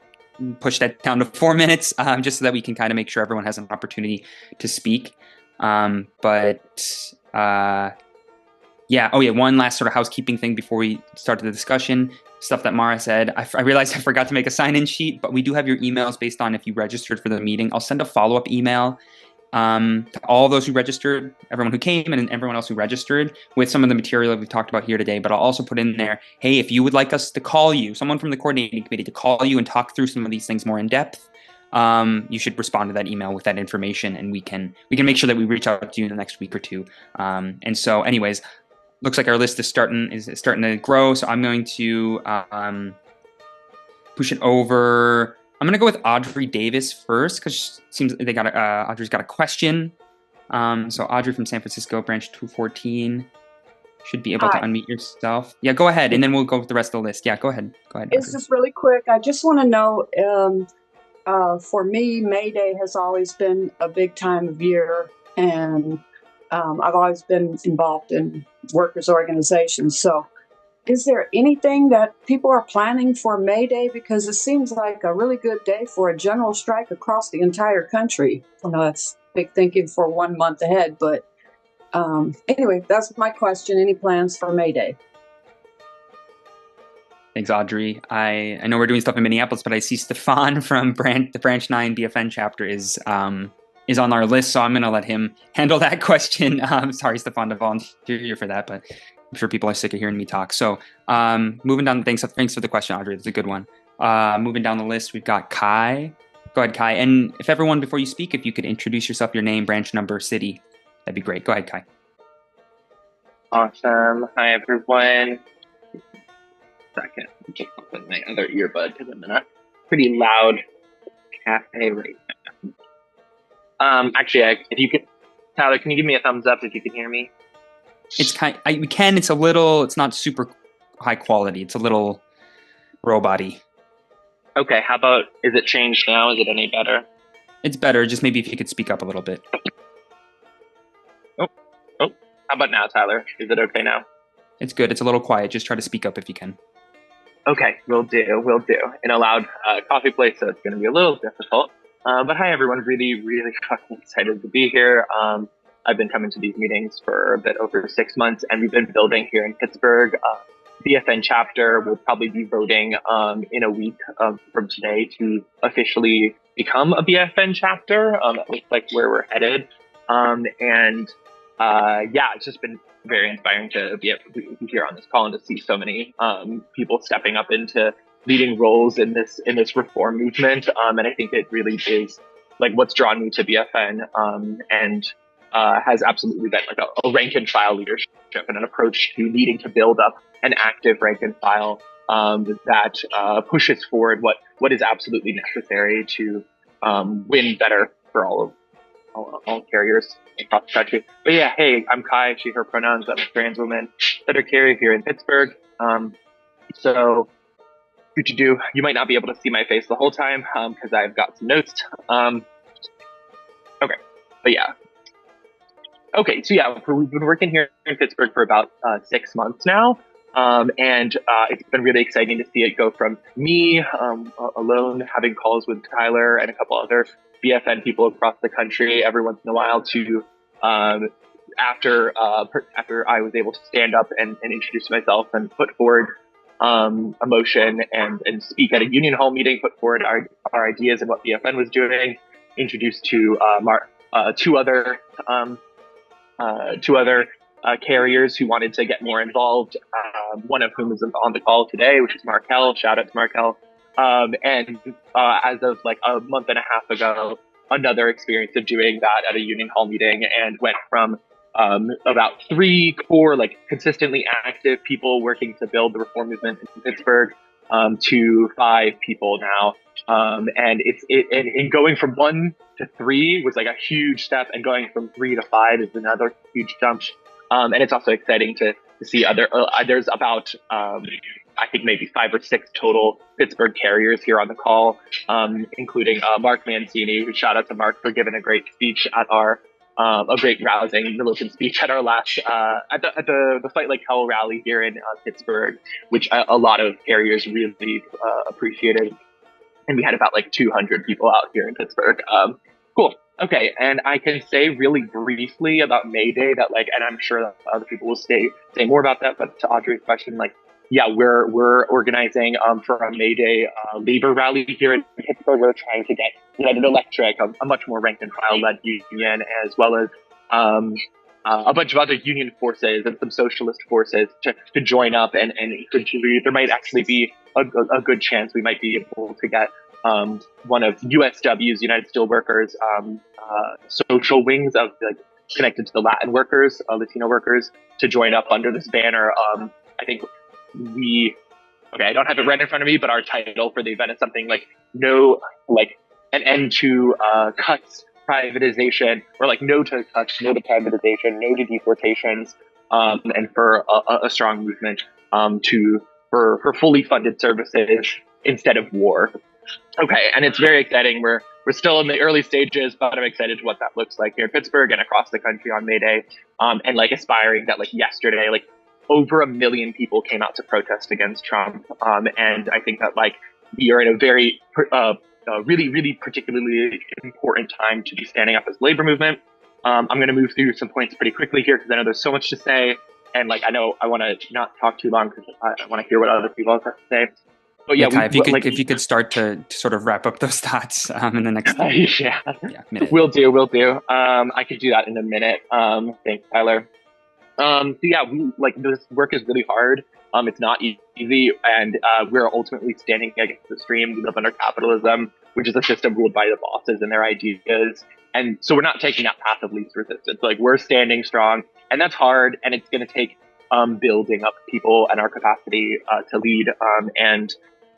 push that down to 4 minutes, just so that we can kind of make sure everyone has an opportunity to speak. One last sort of housekeeping thing before we start the discussion. Stuff that Mara said. I realized I forgot to make a sign-in sheet, but we do have your emails based on if you registered for the meeting. I'll send a follow-up email to all those who registered, everyone who came and everyone else who registered, with some of the material that we've talked about here today. But I'll also put in there, hey, if you would like us to call you, someone from the coordinating committee to call you and talk through some of these things more in depth, you should respond to that email with that information, and we can make sure that we reach out to you in the next week or two. And so anyways, looks like our list is starting to grow. So I'm going to push it over. I'm going to go with Audrey Davis first, because it seems Audrey's got a question. So Audrey from San Francisco, branch 214, should be able to unmute yourself. Yeah, go ahead, and then we'll go with the rest of the list. Yeah, go ahead. It's just really quick. I just want to know, for me, May Day has always been a big time of year, and I've always been involved in workers' organizations. So is there anything that people are planning for May Day? Because it seems like a really good day for a general strike across the entire country. I know that's big thinking for 1 month ahead, but anyway, that's my question. Any plans for May Day? Thanks, Audrey. I know we're doing stuff in Minneapolis, but I see Stefan from the Branch 9 BFN chapter is on our list, so I'm going to let him handle that question. Sorry, Stefan, to volunteer you for that, but I'm sure people are sick of hearing me talk. So moving down, thanks for the question, Audrey. That's a good one. Moving down the list, we've got Kai. Go ahead, Kai. And if everyone, before you speak, if you could introduce yourself, your name, branch number, city, that'd be great. Go ahead, Kai. Awesome. Hi, everyone. Second, just put my other earbud because I'm in a pretty loud cafe right now. Actually, if you could, Tyler, can you give me a thumbs up if you can hear me? We can. It's not super high quality. It's a little robot-y. Okay. How about, is it changed now? Is it any better? It's better. Just maybe if you could speak up a little bit. Oh. How about now, Tyler? Is it okay now? It's good. It's a little quiet. Just try to speak up if you can. Okay. Will do. In a loud coffee place, so it's going to be a little difficult. But hi, everyone. Really, really fucking excited to be here. I've been coming to these meetings for a bit over 6 months, and we've been building here in Pittsburgh. BFN chapter will probably be voting in a week from today to officially become a BFN chapter. It looks like where we're headed. It's just been very inspiring to be able to be here on this call and to see so many people stepping up into leading roles in this reform movement. And I think it really is like what's drawn me to BFN and has absolutely been like a rank and file leadership and an approach to needing to build up an active rank and file that pushes forward what is absolutely necessary to win better for all carriers across the country. But yeah, hey, I'm Kai, she, her pronouns. I'm a trans woman letter carrier here in Pittsburgh. So you might not be able to see my face the whole time because I've got some notes. Okay, but yeah. Okay, so yeah, we've been working here in Pittsburgh for about 6 months now. And it's been really exciting to see it go from me alone having calls with Tyler and a couple other BFN people across the country every once in a while to after I was able to stand up and introduce myself and put forward a motion and speak at a union hall meeting, put forward our ideas and what BFN was doing, introduced to two other carriers who wanted to get more involved, one of whom is on the call today, which is Markel. Shout out to Markel. And as of like a month and a half ago, another experience of doing that at a union hall meeting, and went from about 3 core, like consistently active people working to build the reform movement in Pittsburgh to 5 people now. And and going from 1 to 3 was like a huge step, and going from 3 to 5 is another huge jump. And it's also exciting to see there's about, I think maybe 5 or 6 total Pittsburgh carriers here on the call, including Mark Mancini, who shout out to Mark for giving a great speech at a great rousing militant speech at our last, at the Fight Like Hell rally here in Pittsburgh, which a lot of carriers really appreciated. And we had about like 200 people out here in Pittsburgh. Cool. Okay, and I can say really briefly about May Day that and I'm sure that other people will say more about that, but to Audrey's question, yeah, we're organizing for a May Day labor rally here in Pittsburgh. We're trying to get United Electric, a much more rank and file led union, as well as a bunch of other union forces and some socialist forces to join up and contribute. There might actually be a good chance we might be able to get one of USW's, United Steelworkers, social wings of connected to the Latin workers, Latino workers, to join up under this banner. I think I don't have it right in front of me, but our title for the event is something like an end to cuts, privatization, or no to cuts, no to privatization, no to deportations, and for a strong movement for fully funded services instead of war. Okay, and it's very exciting. We're still in the early stages, but I'm excited to what that looks like here in Pittsburgh and across the country on May Day. And aspiring that yesterday, over 1 million people came out to protest against Trump. And I think that we are in a very really, really particularly important time to be standing up as labor movement. I'm going to move through some points pretty quickly here because I know there's so much to say. And I know I want to not talk too long because I want to hear what other people have to say. But yeah, Kai, if you could start to sort of wrap up those thoughts in the next minute. We'll do. I could do that in a minute. Thanks, Tyler. So yeah, this work is really hard. It's not easy, and we're ultimately standing against the stream. We live under capitalism, which is a system ruled by the bosses and their ideas. And so we're not taking that path of least resistance. We're standing strong, and that's hard, and it's going to take building up people and our capacity to lead.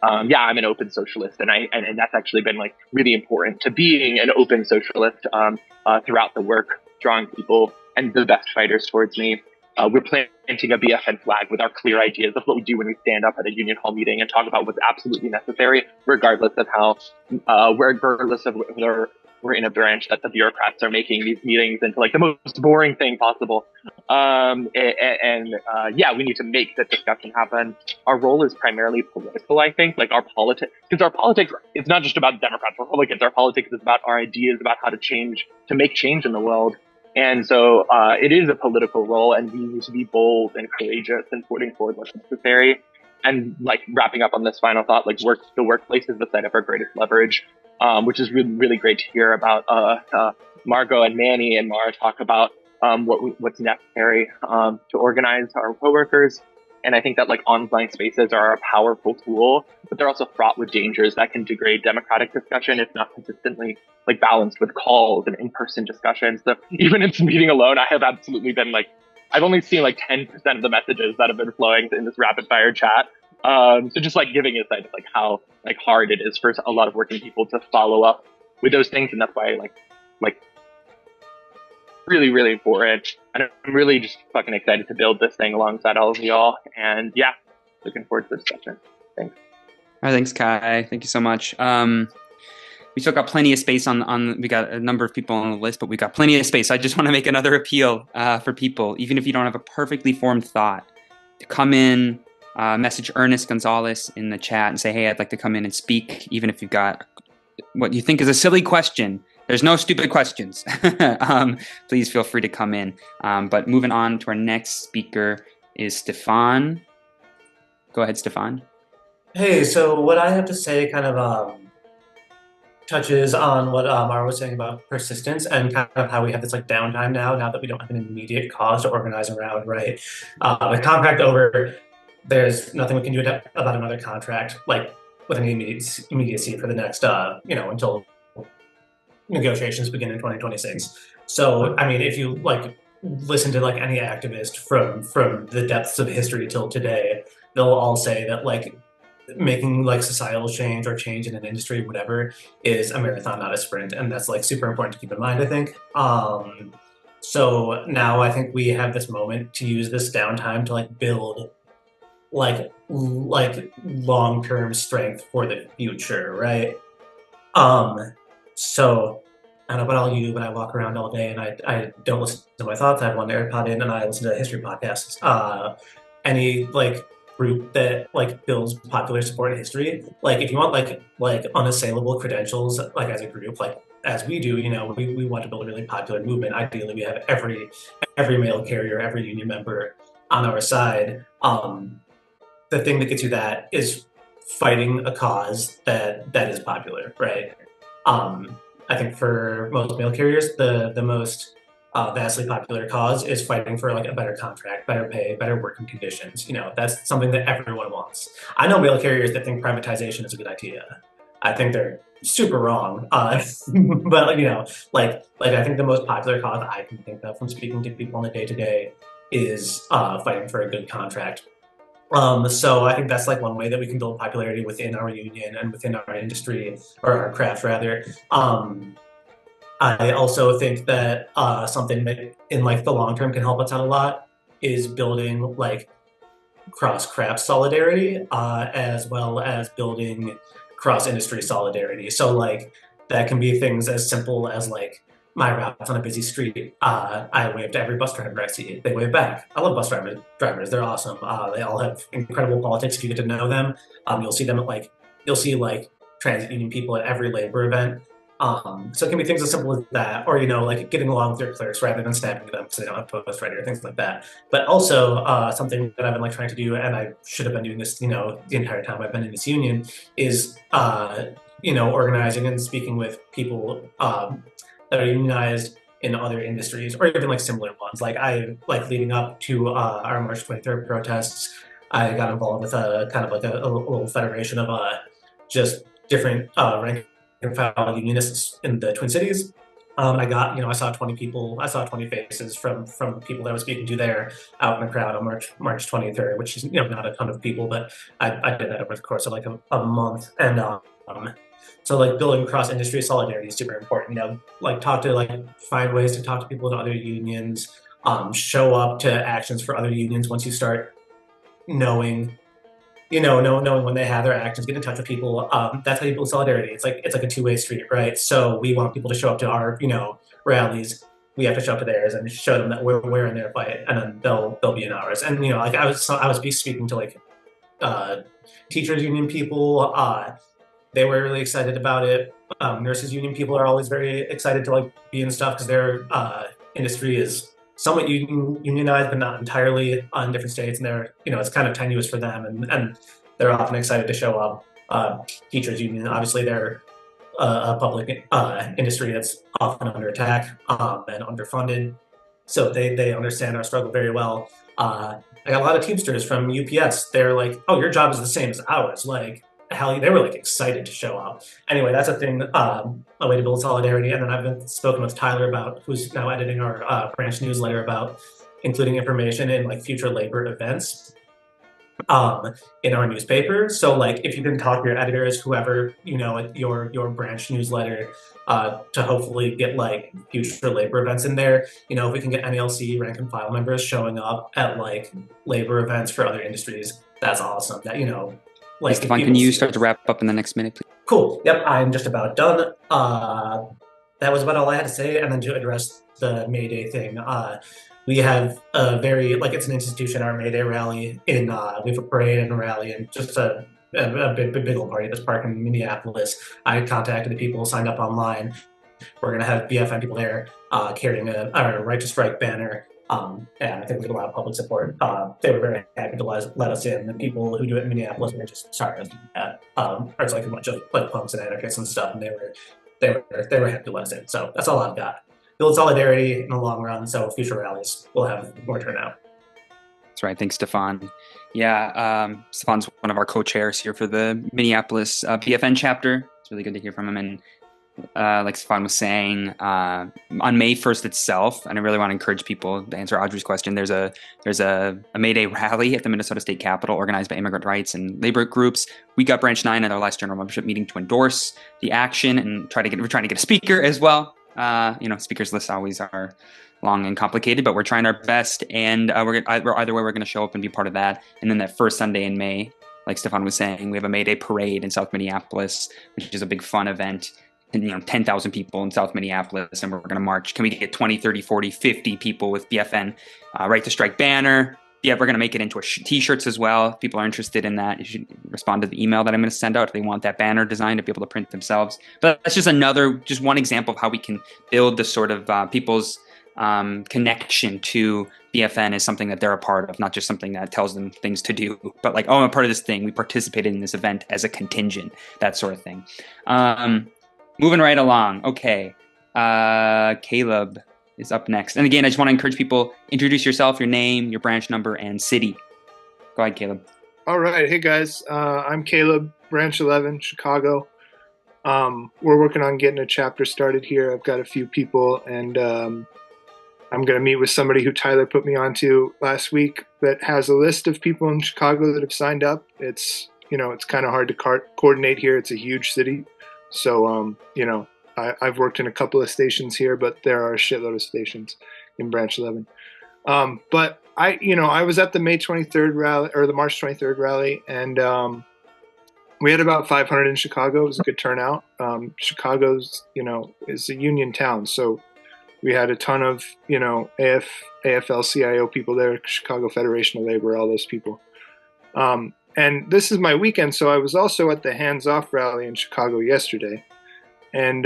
Yeah, I'm an open socialist, and that's actually been really important to being an open socialist throughout the work, drawing people and the best fighters towards me. We're planting a BFN flag with our clear ideas of what we do when we stand up at a union hall meeting and talk about what's absolutely necessary, regardless of whether we're in a branch that the bureaucrats are making these meetings into the most boring thing possible. Yeah, we need to make that discussion happen. Our role is primarily political, I think, our politics, because our politics, it's not just about Democrats or Republicans. Our politics is about our ideas about how to make change in the world. And so it is a political role, and we need to be bold and courageous in putting forward what's necessary. And wrapping up on this final thought, the workplace is the site of our greatest leverage, which is really, really great to hear about. Margot and Manny and Mara talk about what's necessary to organize our coworkers. And I think that online spaces are a powerful tool, but they're also fraught with dangers that can degrade democratic discussion if not consistently balanced with calls and in-person discussions. So even in this meeting alone, I have absolutely been I've only seen 10% of the messages that have been flowing in this rapid fire chat. So just like giving insight of like how like hard it is for a lot of working people to follow up with those things, and that's why like really, really important. And I'm really just fucking excited to build this thing alongside all of y'all. And yeah, looking forward to the discussion. Thanks. All right, thanks, Kai. Thank you so much. We still got plenty of space on. We got a number of people on the list, but we got plenty of space. I just want to make another appeal for people, even if you don't have a perfectly formed thought, to come in, message Ernest Gonzalez in the chat and say, hey, I'd like to come in and speak, even if you've got what you think is a silly question. There's no stupid questions. Please feel free to come in. But moving on to our next speaker is Stefan. Go ahead, Stefan. Hey, so what I have to say kind of touches on what Mara was saying about persistence and kind of how we have this like downtime now that we don't have an immediate cause to organize around, right? With contract over, there's nothing we can do about another contract, like with any immediacy for the next, until negotiations begin in 2026. So, I mean, if you like listen to like any activist from the depths of history till today, they'll all say that like making like societal change or change in an industry, whatever, is a marathon, not a sprint. And that's like super important to keep in mind, I think. So now I think we have this moment to use this downtime to like build like long-term strength for the future, right? So I don't know about all you, but I walk around all day and I don't listen to my thoughts. I have one AirPod in and I listen to history podcasts. Any like group that like builds popular support in history, like if you want like unassailable credentials, like as a group, like as we do, we want to build a really popular movement. Ideally, we have every mail carrier, every union member on our side. The thing that gets you that is fighting a cause that is popular, right? I think for most mail carriers, the most vastly popular cause is fighting for like a better contract, better pay, better working conditions. That's something that everyone wants. I know mail carriers that think privatization is a good idea. I think they're super wrong. But I think the most popular cause I can think of from speaking to people on the day-to-day is fighting for a good contract. So I think that's like one way that we can build popularity within our union and within our industry, or our craft rather. I also think that something that in like the long term can help us out a lot is building like cross-craft solidarity, as well as building cross-industry solidarity. So like that can be things as simple as like my routes on a busy street. I wave to every bus driver I see. They wave back. I love bus drivers. They're awesome. They all have incredible politics if you get to know them. You'll see them at you'll see transit union people at every labor event. So it can be things as simple as that, or like getting along with your clerks rather than snapping at them because they don't have post ready or things like that. But also something that I've been trying to do, and I should have been doing this, the entire time I've been in this union, is organizing and speaking with people that are unionized in other industries, or even similar ones. Leading up to our March 23rd protests, I got involved with a kind of a little federation of just different rank and file unionists in the Twin Cities. I saw 20 people, I saw 20 faces from people that I was speaking to there out in the crowd on March 23rd, which is, not a ton of people, but I did that over the course of a month. And so building cross-industry solidarity is super important. Find ways to talk to people in other unions, show up to actions for other unions once you start knowing when they have their actions, get in touch with people. That's how you build solidarity. It's like a two-way street, right? So we want people to show up to our, rallies. We have to show up to theirs and show them that we're in their fight, and then they'll be in ours. And I was speaking to teachers union people. They were really excited about it. Nurses union people are always very excited to be in stuff because their industry is somewhat unionized, but not entirely, in different states, and they're it's kind of tenuous for them, and they're often excited to show up. Teachers union, obviously, they're a public industry that's often under attack and underfunded, so they understand our struggle very well. I got a lot of Teamsters from UPS. They're like, "Oh, your job is the same as ours." Hell, they were excited to show up. Anyway, that's a thing, a way to build solidarity. And then I've been spoken with Tyler about, who's now editing our branch newsletter, about including information in future labor events. in our newspaper. So like if you can talk to your editors, whoever, at your branch newsletter, to hopefully get like future labor events in there. If we can get NALC rank and file members showing up at like labor events for other industries, that's awesome. That, like Stefan, can you start to wrap up in the next minute, please? Cool. Yep, I'm just about done. That was about all I had to say. And then to address the May Day thing, we have a very, like, it's an institution, our May Day rally we have a parade and a rally and just a big old party at this park in Minneapolis. I contacted the people, signed up online. We're going to have BFN people there carrying a Right to Strike banner. And I think we get a lot of public support. They were very happy to let us in. The people who do it in Minneapolis were just sorry. It's like a bunch of like punks and anarchists and stuff, and they were happy to let us in. So that's all I've got. Build solidarity in the long run, so future rallies will have more turnout. That's right. Thanks, Stefan. Yeah, Stefan's one of our co-chairs here for the Minneapolis BFN chapter. It's really good to hear from him. And like Stefan was saying, on May 1st itself, and I really want to encourage people to answer Audrey's question. There's a May Day rally at the Minnesota State Capitol organized by immigrant rights and labor groups. We got Branch 9 at our last general membership meeting to endorse the action and we're trying to get a speaker as well. Speakers lists always are long and complicated, but we're trying our best. And either way, we're going to show up and be part of that. And then that first Sunday in May, like Stefan was saying, we have a May Day parade in South Minneapolis, which is a big fun event. And 10,000 people in South Minneapolis, and we're going to march. Can we get 20, 30, 40, 50 people with BFN Right to Strike banner? Yeah, we're going to make it into t-shirts as well. If people are interested in that, you should respond to the email that I'm going to send out if they want that banner designed to be able to print themselves. But that's just one example of how we can build the sort of people's connection to BFN is something that they're a part of, not just something that tells them things to do, but like, oh, I'm a part of this thing. We participated in this event as a contingent, that sort of thing. Moving right along. Okay. Caleb is up next. And again, I just want to encourage people, introduce yourself, your name, your branch number, and city. Go ahead, Caleb. All right. Hey, guys. I'm Caleb, Branch 11, Chicago. We're working on getting a chapter started here. I've got a few people, and I'm going to meet with somebody who Tyler put me onto last week that has a list of people in Chicago that have signed up. It's kind of hard to coordinate here. It's a huge city. So, I've worked in a couple of stations here, but there are a shitload of stations in Branch 11. But I was at the May 23rd rally or the March 23rd rally, and we had about 500 in Chicago. It was a good turnout. Chicago's, is a union town. So we had a ton of, AFL-CIO people there, Chicago Federation of Labor, all those people. And this is my weekend, so I was also at the Hands Off rally in Chicago yesterday. And,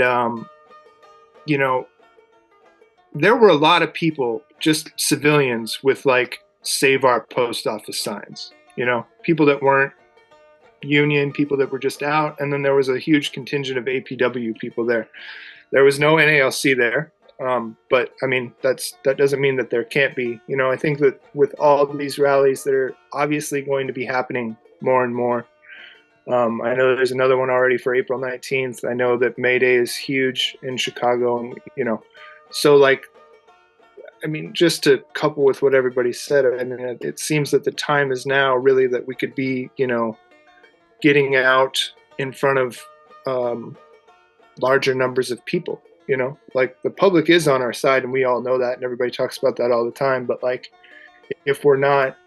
there were a lot of people, just civilians, with like Save Our Post Office signs. People that weren't union, people that were just out. And then there was a huge contingent of APW people there. There was no NALC there. But I mean, that doesn't mean that there can't be. I think that with all of these rallies that are obviously going to be happening more and more, I know there's another one already for April 19th. I know that May Day is huge in Chicago, and so like, I mean, just to couple with what everybody said, I mean, it seems that the time is now really that we could be, getting out in front of larger numbers of people. Like the public is on our side, and we all know that, and everybody talks about that all the time. But like, if we're not,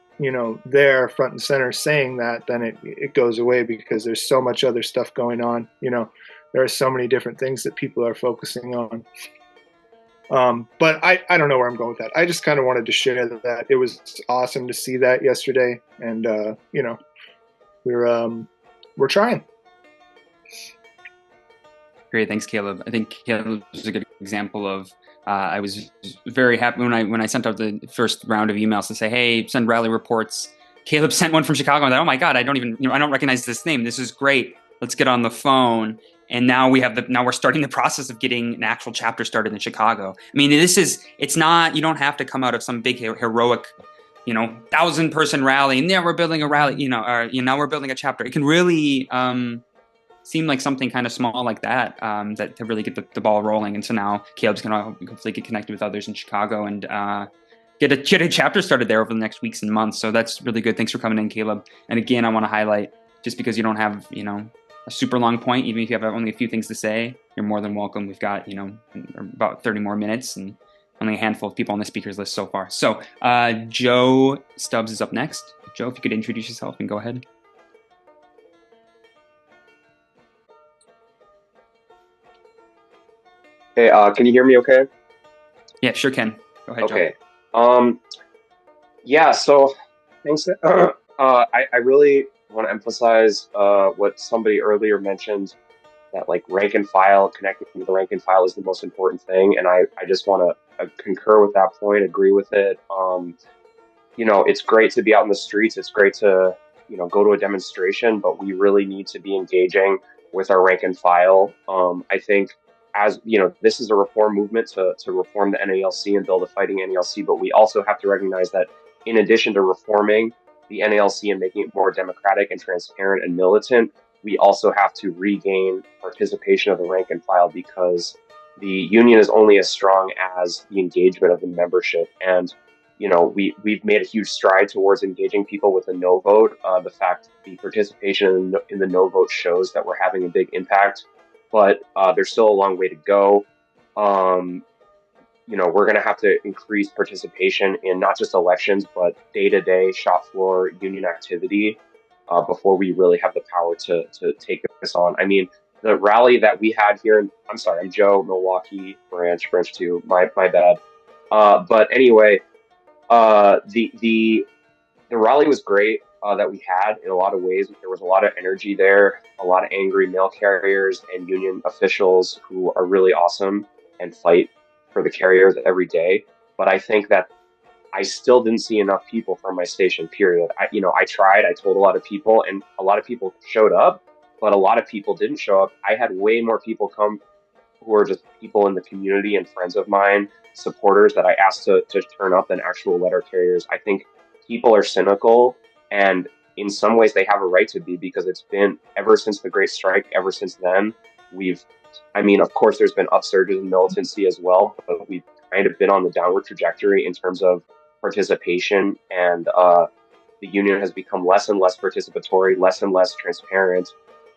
there front and center saying that, then it goes away, because there's so much other stuff going on. There are so many different things that people are focusing on. But I don't know where I'm going with that. I just kind of wanted to share that. It was awesome to see that yesterday, and we're trying. Great, thanks, Caleb. I think Caleb was a good example of. I was very happy when I sent out the first round of emails to say, "Hey, send rally reports." Caleb sent one from Chicago, and I thought, "Oh my God, I don't recognize this name. This is great. Let's get on the phone." And now we're starting the process of getting an actual chapter started in Chicago. I mean, it's not, you don't have to come out of some big heroic, 1,000-person rally, and we're building a rally, now we're building a chapter. It can really seem like something kind of small like that, that to really get the ball rolling. And so now Caleb's going to hopefully get connected with others in Chicago and get a chapter started there over the next weeks and months. So that's really good. Thanks for coming in, Caleb. And again, I want to highlight, just because you don't have, a super long point, even if you have only a few things to say, you're more than welcome. We've got, about 30 more minutes and only a handful of people on the speakers list so far. So Joe Stubbs is up next. Joe, if you could introduce yourself and go ahead. Hey, can you hear me okay? Yeah, sure can. Go ahead, okay. Joe. Yeah, so thanks. I really want to emphasize what somebody earlier mentioned, that like rank and file, connecting to the rank and file is the most important thing. And I just want to concur with that point, agree with it. It's great to be out in the streets. It's great to, go to a demonstration, but we really need to be engaging with our rank and file. I think, as this is a reform movement to reform the NALC and build a fighting NALC, but we also have to recognize that in addition to reforming the NALC and making it more democratic and transparent and militant, we also have to regain participation of the rank and file, because the union is only as strong as the engagement of the membership. And we've made a huge stride towards engaging people with a no vote. The participation in the no vote shows that we're having a big impact, but there's still a long way to go. We're going to have to increase participation in not just elections, but day-to-day shop floor union activity before we really have the power to take this on. I mean, the rally that we had here, I'm Joe, Milwaukee, branch 2, my bad. But anyway, the rally was great that we had in a lot of ways. There was a lot of energy there, a lot of angry mail carriers and union officials who are really awesome and fight for the carriers every day. But I think that I still didn't see enough people from my station, period. I tried, I told a lot of people, and a lot of people showed up, but a lot of people didn't show up. I had way more people come who are just people in the community and friends of mine, supporters that I asked to turn up than actual letter carriers. I think people are cynical, and in some ways they have a right to be, because it's been ever since the Great Strike, ever since then, of course there's been upsurges in militancy as well, but we've kind of been on the downward trajectory in terms of participation, and the union has become less and less participatory, less and less transparent,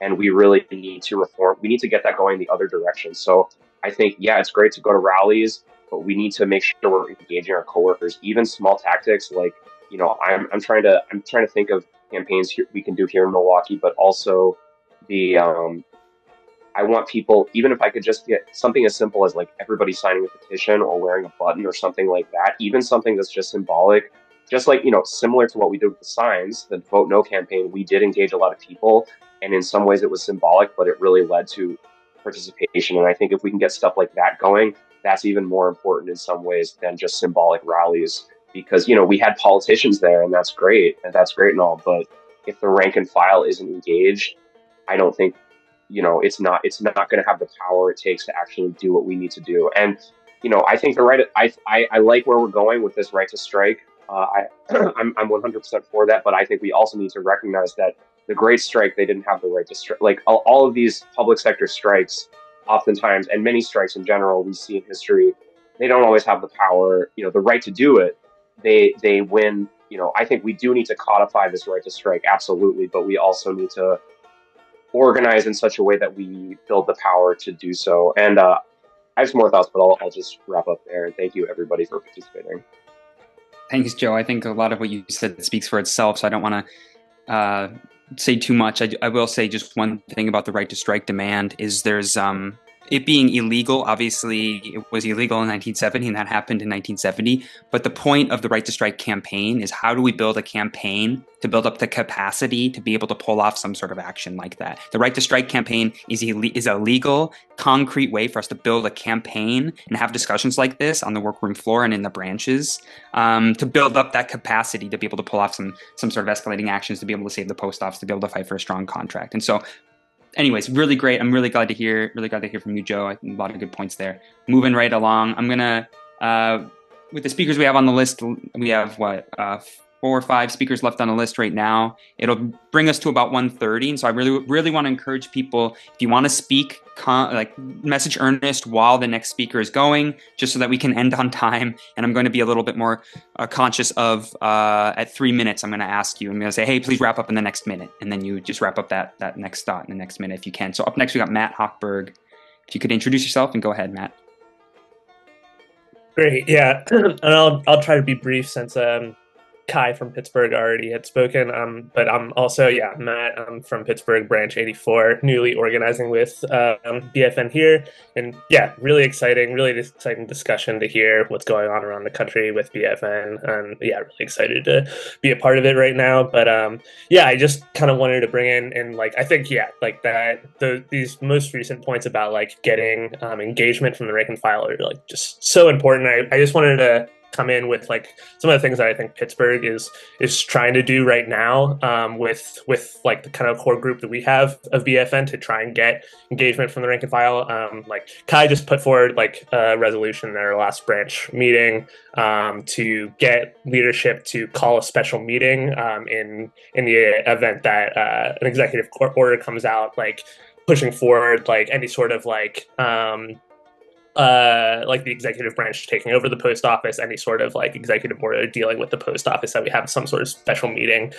and we really need to reform. We need to get that going the other direction. So I think, yeah, it's great to go to rallies, but we need to make sure we're engaging our coworkers. Even small tactics like, I'm trying to think of campaigns we can do here in Milwaukee, but also I want people, even if I could just get something as simple as like everybody signing a petition or wearing a button or something like that, even something that's just symbolic, just like, similar to what we did with the signs, the Vote No campaign, we did engage a lot of people. And in some ways it was symbolic, but it really led to participation. And I think if we can get stuff like that going, that's even more important in some ways than just symbolic rallies, because, we had politicians there, and that's great and all. But if the rank and file isn't engaged, I don't think, it's not going to have the power it takes to actually do what we need to do. And, I think I like where we're going with this right to strike. I'm 100% for that, but I think we also need to recognize that the Great Strike, they didn't have the right to strike. Like all of these public sector strikes, oftentimes, and many strikes in general, we see in history, they don't always have the power, the right to do it. They win. I think we do need to codify this right to strike, absolutely, but we also need to organize in such a way that we build the power to do so. And I have some more thoughts, but I'll just wrap up there. And thank you, everybody, for participating. Thanks, Joe. I think a lot of what you said speaks for itself, so I don't want to say too much. I will say just one thing about the right to strike demand is there's it being illegal. Obviously, it was illegal in 1970, and that happened in 1970. But the point of the right to strike campaign is, how do we build a campaign to build up the capacity to be able to pull off some sort of action like that? The right to strike campaign is a legal, concrete way for us to build a campaign and have discussions like this on the workroom floor and in the branches, to build up that capacity to be able to pull off some sort of escalating actions, to be able to save the post office, to be able to fight for a strong contract. And so, anyways, really great. I'm really glad to hear from you, Joe. A lot of good points there. Moving right along, I'm gonna with the speakers we have on the list, we have 4 or 5 speakers left on the list right now. It'll bring us to about 1:30. And so I really want to encourage people, if you want to speak, message Ernest while the next speaker is going, just so that we can end on time. And I'm going to be a little bit more conscious of at 3 minutes, I'm going to ask you, I'm going to say, hey, please wrap up in the next minute. And then you just wrap up that next thought in the next minute if you can. So up next, we got Matt Hochberg. If you could introduce yourself and go ahead, Matt. Great, yeah, and I'll try to be brief since Kai from Pittsburgh already had spoken, but I'm also, Matt, I'm from Pittsburgh, Branch 84, newly organizing with BFN here, and really exciting discussion to hear what's going on around the country with BFN, and really excited to be a part of it right now, but I just kind of wanted to bring in I think, these most recent points about, getting engagement from the rank and file are, just so important. I just wanted to come in with some of the things that I think Pittsburgh is trying to do right now with the kind of core group that we have of BFN to try and get engagement from the rank and file. Kai just put forward a resolution in our last branch meeting to get leadership to call a special meeting in the event that an executive court order comes out, pushing forward any sort of the executive branch taking over the post office, any sort of executive order dealing with the post office, that we have some sort of special meeting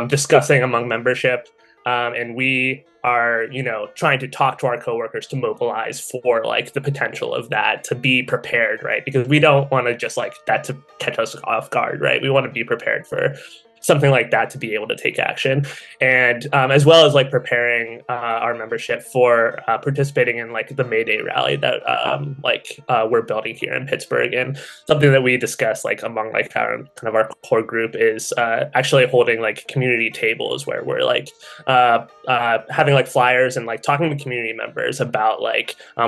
discussing among membership. And we are, trying to talk to our coworkers to mobilize for the potential of that, to be prepared, right? Because we don't want to just that to catch us off guard, right? We want to be prepared for something like that to be able to take action, and as well as preparing our membership for participating in the May Day rally that we're building here in Pittsburgh. And something that we discussed among our core group is actually holding community tables where we're having flyers and talking to community members about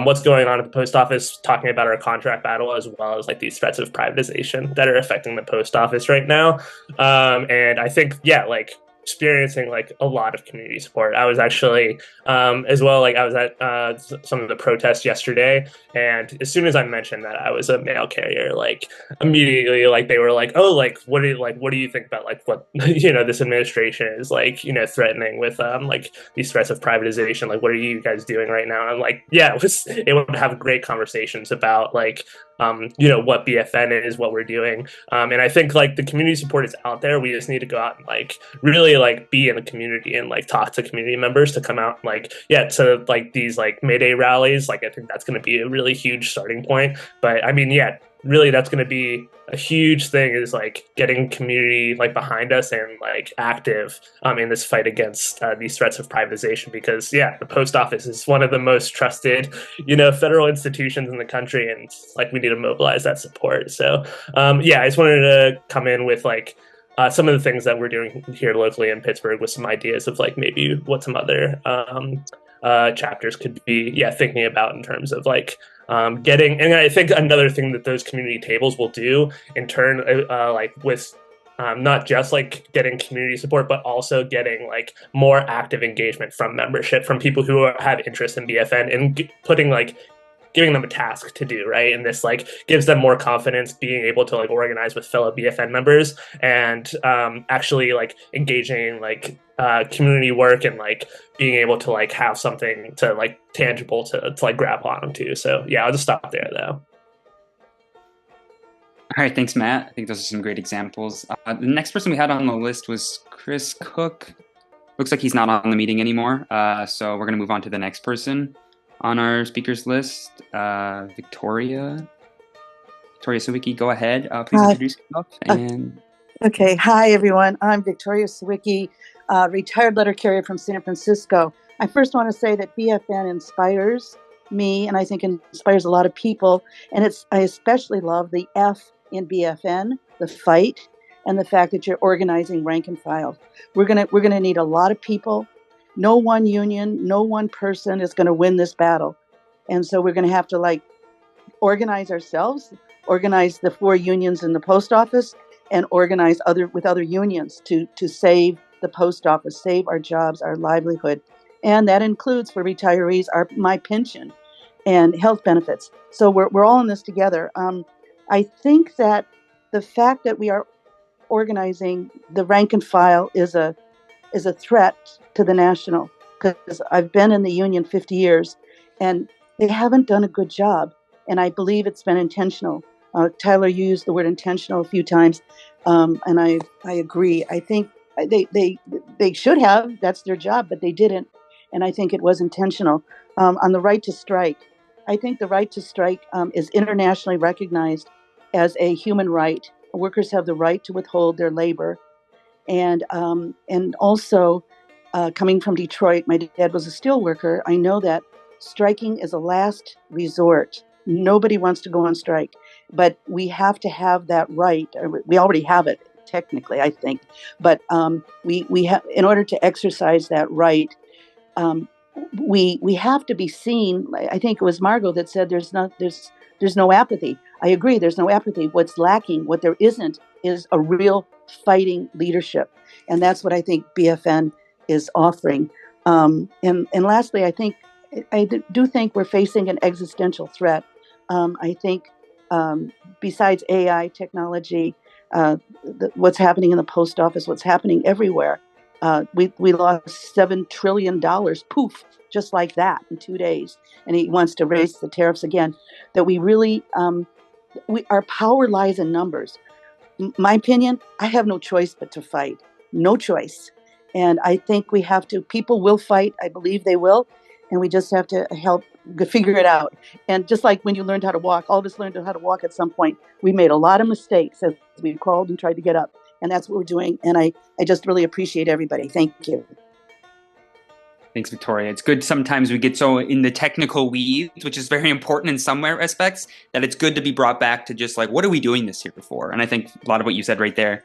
what's going on at the post office, talking about our contract battle, as well as these threats of privatization that are affecting the post office right now. And I think, experiencing a lot of community support. I was actually, as well, I was at some of the protests yesterday, and as soon as I mentioned that I was a mail carrier, immediately, they were oh, what do you think about what this administration is threatening with these threats of privatization? What are you guys doing right now? And I'm it would have great conversations about what BFN is, what we're doing, and I think the community support is out there. We just need to go out and really be in the community and talk to community members to come out to these May Day rallies. I think that's going to be a really huge starting point. But I mean, really that's going to be a huge thing, is getting community behind us and active in this fight against these threats of privatization, because the post office is one of the most trusted federal institutions in the country, and we need to mobilize that support. So I just wanted to come in with some of the things that we're doing here locally in Pittsburgh, with some ideas of maybe what some other chapters could be thinking about in terms of getting. And I think another thing that those community tables will do in turn, with not just getting community support, but also getting more active engagement from membership, from people who have interest in BFN, and putting giving them a task to do, right? And this gives them more confidence, being able to organize with fellow BFN members, and actually engaging in community work, and being able to have something to tangible to grab onto. So I'll just stop there though. All right, thanks, Matt. I think those are some great examples. The next person we had on the list was Chris Cook. Looks like he's not on the meeting anymore, so we're going to move on to the next person on our speakers list. Victoria Sawicki, go ahead. Please introduce yourself. And Okay, hi everyone. I'm Victoria Sawicki, retired letter carrier from San Francisco. I first want to say that BFN inspires me, and I think inspires a lot of people. And I especially love the F in BFN, the fight, and the fact that you're organizing rank and file. We're gonna need a lot of people. No one union, no one person is going to win this battle. And so we're going to have to organize ourselves, organize the 4 unions in the post office, and organize with other unions to save the post office, save our jobs, our livelihood. And that includes, for retirees, my pension and health benefits. So we're all in this together. I think that the fact that we are organizing, the rank and file is a threat to the national, because I've been in the union 50 years and they haven't done a good job. And I believe it's been intentional. Tyler, you used the word intentional a few times. And I agree. I think they should have, that's their job, but they didn't. And I think it was intentional. On the right to strike, I think the right to strike is internationally recognized as a human right. Workers have the right to withhold their labor. And also, coming from Detroit, my dad was a steel worker. I know that striking is a last resort. Nobody wants to go on strike, but we have to have that right. We already have it technically, I think, but we have, in order to exercise that right, we have to be seen. I think it was Margot that said there's no apathy. I agree. There's no apathy. What's lacking, what there isn't, is a real fighting leadership, and that's what I think BFN is offering. And lastly, I do think we're facing an existential threat. I think besides AI technology, what's happening in the post office, what's happening everywhere, we lost $7 trillion, poof, just like that in 2 days. And he wants to raise the tariffs again. That we really, our power lies in numbers. My opinion, I have no choice but to fight. No choice. And I think we have to, people will fight. I believe they will. And we just have to help figure it out. And just like when you learned how to walk, all of us learned how to walk at some point. We made a lot of mistakes as we crawled and tried to get up. And that's what we're doing. And I just really appreciate everybody. Thank you. Thanks, Victoria. It's good sometimes we get so in the technical weeds, which is very important in some aspects, that it's good to be brought back to just like, what are we doing this here for? And I think a lot of what you said right there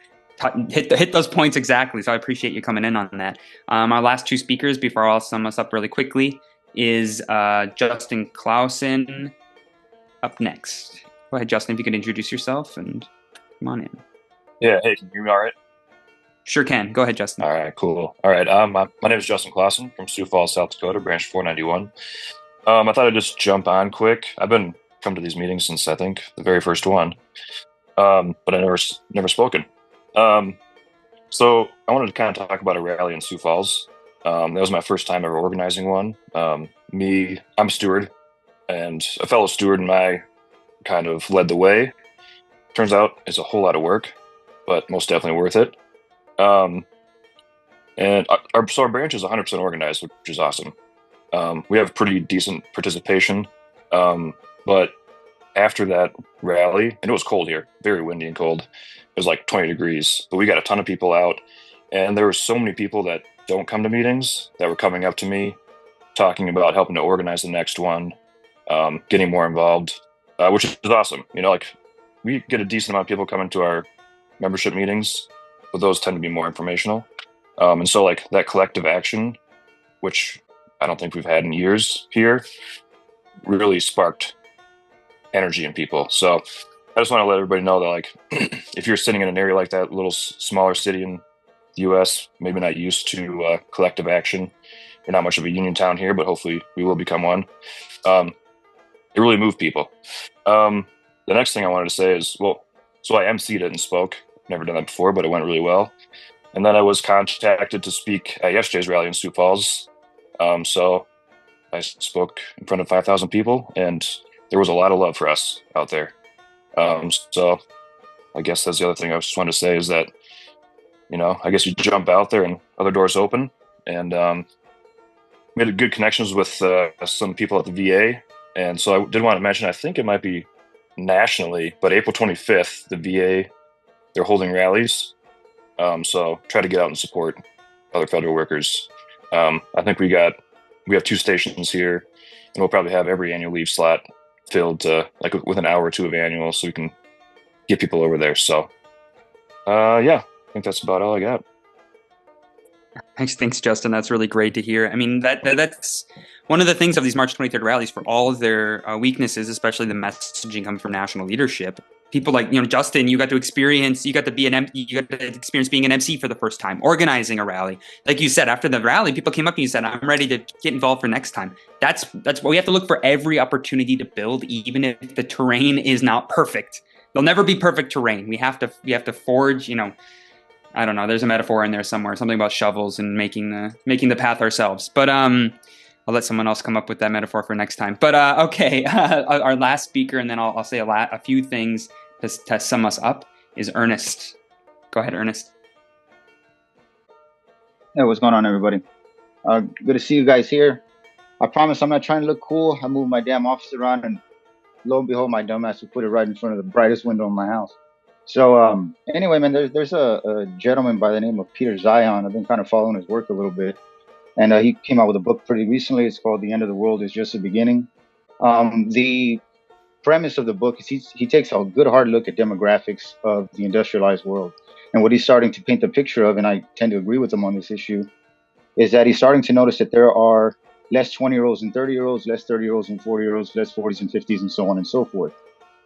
hit those points exactly. So I appreciate you coming in on that. Our last two speakers, before I'll sum us up really quickly, is Justin Clausen up next. Go ahead, Justin, if you could introduce yourself and come on in. Yeah, hey, can you hear me all right? Sure can. Go ahead, Justin. All right, cool. All right, my name is Justin Clausen from Sioux Falls, South Dakota, branch 491. I thought I'd just jump on quick. I've been come to these meetings since, I think, the very first one, but I never spoken. So I wanted to kind of talk about a rally in Sioux Falls. That was my first time ever organizing one. I'm a steward, and a fellow steward and I kind of led the way. Turns out it's a whole lot of work, but most definitely worth it. And our branch is 100% organized, which is awesome. We have pretty decent participation. But after that rally, and it was cold here, very windy and cold. It was like 20 degrees, but we got a ton of people out, and there were so many people that don't come to meetings that were coming up to me, talking about helping to organize the next one, getting more involved, which is awesome. You know, like we get a decent amount of people coming to our membership meetings, but those tend to be more informational. And so like that collective action, which I don't think we've had in years here, really sparked energy in people. So I just want to let everybody know that like, if you're sitting in an area like that, little smaller city in the U.S., maybe not used to collective action, we're not much of a union town here, but hopefully we will become one. It really moved people. The next thing I wanted to say is, well, so I emceed it and spoke. Never done that before, but it went really well. And then I was contacted to speak at yesterday's rally in Sioux Falls. So I spoke in front of 5,000 people, and there was a lot of love for us out there. So I guess that's the other thing I just wanted to say is that, you know, I guess you jump out there and other doors open, and made good connections with some people at the VA. And so I did want to mention, I think it might be nationally, but April 25th, the VA, they're holding rallies. So try to get out and support other federal workers. I think we have 2 stations here, and we'll probably have every annual leave slot filled like with an hour or two of annual, so we can get people over there. So yeah, I think that's about all I got. Thanks, Justin. That's really great to hear. I mean, that's one of the things of these March 23rd rallies, for all of their weaknesses, especially the messaging coming from national leadership. People like, you know, Justin, you got to experience being an MC for the first time, organizing a rally. Like you said, after the rally, people came up to you and said, I'm ready to get involved for next time. That's what we have to look for, every opportunity to build, even if the terrain is not perfect. there'll never be perfect terrain. We have to forge, I don't know, there's a metaphor in there somewhere, something about shovels and making the path ourselves. But I'll let someone else come up with that metaphor for next time. But okay, our last speaker, and then I'll say a few things to sum us up, is Ernest. Go ahead, Ernest. Hey, what's going on, everybody? Good to see you guys here. I promise I'm not trying to look cool. I moved my damn office around, and lo and behold, my dumbass would put it right in front of the brightest window in my house. So anyway, man, there's a gentleman by the name of Peter Zion. I've been kind of following his work a little bit, and he came out with a book pretty recently. It's called The End of the World is Just the Beginning. The premise of the book is he takes a good hard look at demographics of the industrialized world. And what he's starting to paint the picture of, and I tend to agree with him on this issue, is that he's starting to notice that there are less 20-year-olds and 30-year-olds, less 30-year-olds and 40-year-olds, less 40s and 50s, and so on and so forth.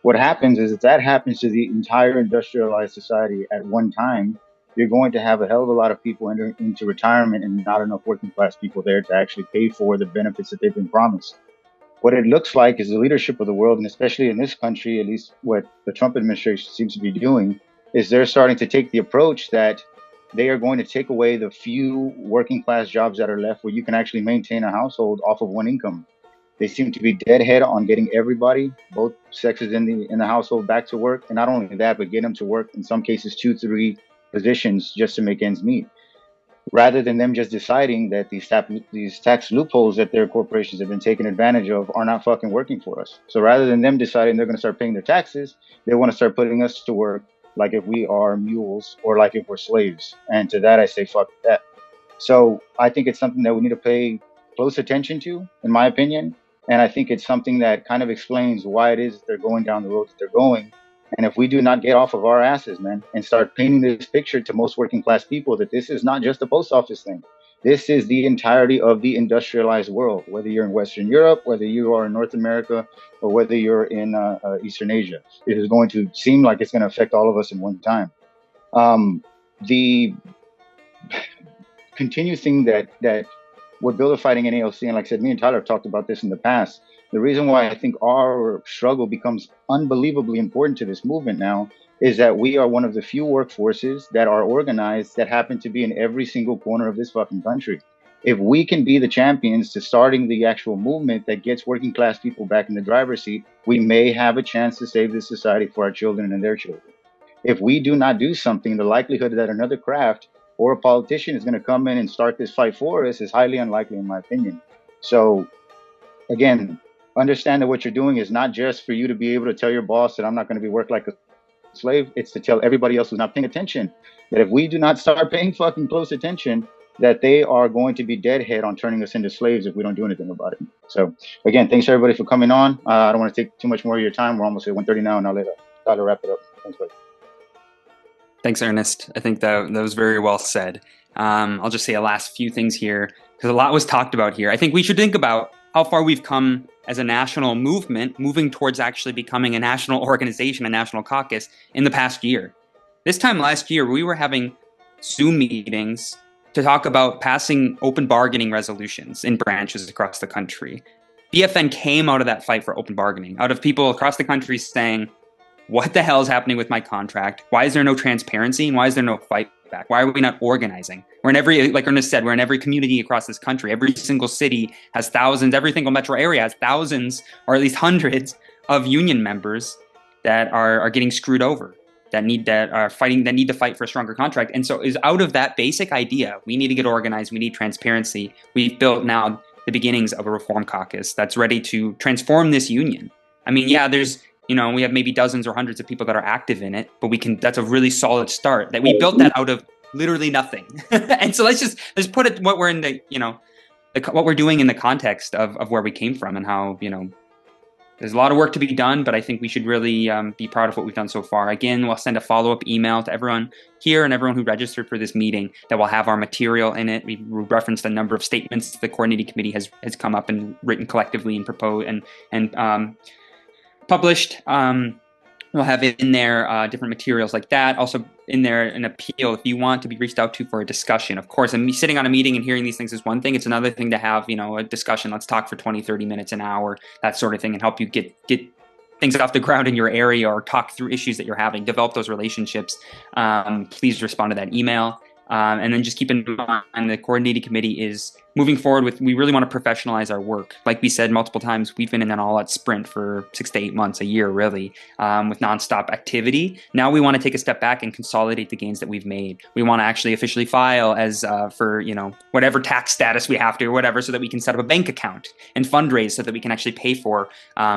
What happens is if that happens to the entire industrialized society at one time, you're going to have a hell of a lot of people enter into retirement and not enough working class people there to actually pay for the benefits that they've been promised. What it looks like is the leadership of the world, and especially in this country, at least what the Trump administration seems to be doing, is they're starting to take the approach that they are going to take away the few working class jobs that are left where you can actually maintain a household off of one income. They seem to be deadhead on getting everybody, both sexes in the household, back to work. And not only that, but get them to work, in some cases, 2-3 positions just to make ends meet. Rather than them just deciding that these tax loopholes that their corporations have been taking advantage of are not fucking working for us. So rather than them deciding they're going to start paying their taxes, they want to start putting us to work like if we are mules or like if we're slaves. And to that, I say, fuck that. So I think it's something that we need to pay close attention to, in my opinion. And I think it's something that kind of explains why it is they're going down the road that they're going. And if we do not get off of our asses, man, and start painting this picture to most working class people that this is not just a post office thing. This is the entirety of the industrialized world, whether you're in Western Europe, whether you are in North America, or whether you're in Eastern Asia. It is going to seem like it's going to affect all of us in one time. The continued thing that what Build a Fighting NALC, and like I said, me and Tyler have talked about this in the past. The reason why I think our struggle becomes unbelievably important to this movement now is that we are one of the few workforces that are organized that happen to be in every single corner of this fucking country. If we can be the champions to starting the actual movement that gets working class people back in the driver's seat, we may have a chance to save this society for our children and their children. If we do not do something, the likelihood that another craft or a politician is going to come in and start this fight for us is highly unlikely, in my opinion. So, again, understand that what you're doing is not just for you to be able to tell your boss that I'm not going to be worked like a slave. It's to tell everybody else who's not paying attention that if we do not start paying fucking close attention, that they are going to be deadhead on turning us into slaves if we don't do anything about it. So, again, thanks everybody for coming on. I don't want to take too much more of your time. We're almost at 1:30 now, and I'll let Tyler wrap it up. Thanks, buddy. Thanks, Ernest. I think that was very well said. I'll just say a last few things here, because a lot was talked about here. I think we should think about how far we've come as a national movement, moving towards actually becoming a national organization, a national caucus, in the past year. This time last year, we were having Zoom meetings to talk about passing open bargaining resolutions in branches across the country. BFN came out of that fight for open bargaining, out of people across the country saying, what the hell is happening with my contract? Why is there no transparency? And why is there no fight back? Why are we not organizing? We're in every, like Ernest said, we're in every community across this country. Every single city has thousands, every single metro area has thousands, or at least hundreds of union members that are getting screwed over, that need to fight for a stronger contract. And so is out of that basic idea, we need to get organized, we need transparency. We've built now the beginnings of a reform caucus that's ready to transform this union. I mean, yeah, we have maybe dozens or hundreds of people that are active in it, but that's a really solid start, that we built that out of literally nothing. And so let's put it, what we're in what we're doing in the context of where we came from, and how, there's a lot of work to be done, but I think we should really be proud of what we've done so far. Again, we'll send a follow-up email to everyone here and everyone who registered for this meeting that will have our material in it. We referenced a number of statements the coordinating committee has come up and written collectively and proposed and published. We'll have in there different materials like that. Also in there an appeal if you want to be reached out to for a discussion. Of course, and me sitting on a meeting and hearing these things is one thing. It's another thing to have, a discussion. Let's talk for 20, 30 minutes, an hour, that sort of thing, and help you get things off the ground in your area or talk through issues that you're having, develop those relationships, please respond to that email. And then just keep in mind the coordinating committee is moving forward with, we really want to professionalize our work. Like we said multiple times, we've been in an all-out sprint for 6 to 8 months, a year really, with nonstop activity. Now we want to take a step back and consolidate the gains that we've made. We want to actually officially file as for whatever tax status we have to or whatever, so that we can set up a bank account and fundraise so that we can actually pay for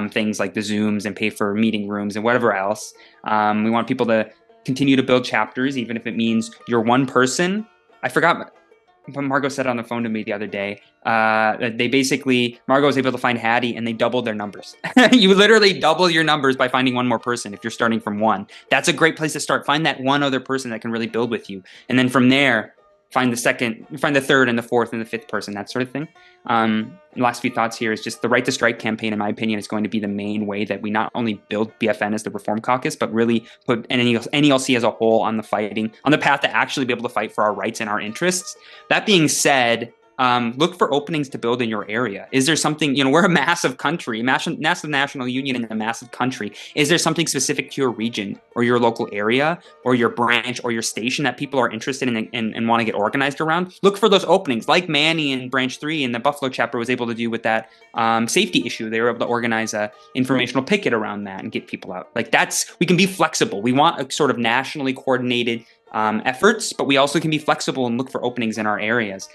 things like the Zooms and pay for meeting rooms and whatever else. We want people to continue to build chapters, even if it means you're one person. I forgot, but Margot said on the phone to me the other day that they basically, Margot was able to find Hattie and they doubled their numbers. You literally double your numbers by finding one more person if you're starting from one. That's a great place to start. Find that one other person that can really build with you. And then from there, find the second, find the third and the fourth and the fifth person, that sort of thing. Last few thoughts here is just the Right to Strike campaign, in my opinion, is going to be the main way that we not only build BFN as the Reform Caucus, but really put NALC as a whole on the path to actually be able to fight for our rights and our interests. That being said, look for openings to build in your area. Is there something, we're a massive country, massive national union in a massive country. Is there something specific to your region or your local area or your branch or your station that people are interested in and want to get organized around? Look for those openings, like Manny and Branch 3 and the Buffalo chapter was able to do with that safety issue. They were able to organize a informational picket around that and get people out. Like we can be flexible. We want a sort of nationally coordinated efforts, but we also can be flexible and look for openings in our areas.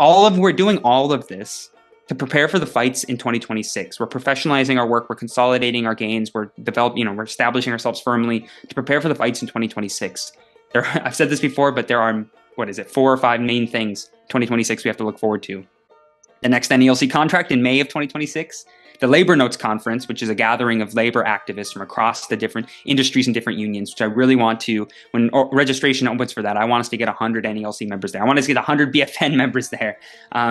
We're doing all of this to prepare for the fights in 2026. We're professionalizing our work. We're consolidating our gains. We're we're establishing ourselves firmly to prepare for the fights in 2026. I've said this before, but there are, 4 or 5 main things 2026 we have to look forward to. The next NALC contract in May of 2026. The Labor Notes Conference, which is a gathering of labor activists from across the different industries and different unions, which I really want to, when registration opens for that, I want us to get 100 NALC members there. I want us to get 100 BFN members there.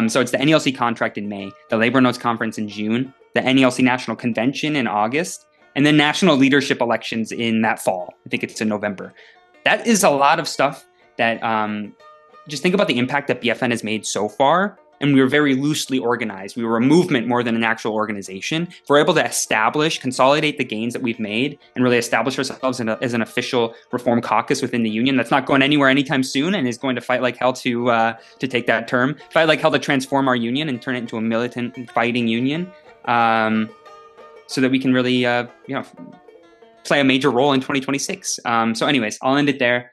So it's the NALC contract in May, the Labor Notes Conference in June, the NALC National Convention in August, and then national leadership elections in that fall. I think it's in November. That is a lot of stuff that, just think about the impact that BFN has made so far. And we were very loosely organized. We were a movement more than an actual organization. If we're able to consolidate the gains that we've made and really establish ourselves as an official reform caucus within the union that's not going anywhere anytime soon and is going to fight like hell to take that term, fight like hell to transform our union and turn it into a militant fighting union, so that we can really play a major role in 2026. So anyways, I'll end it there.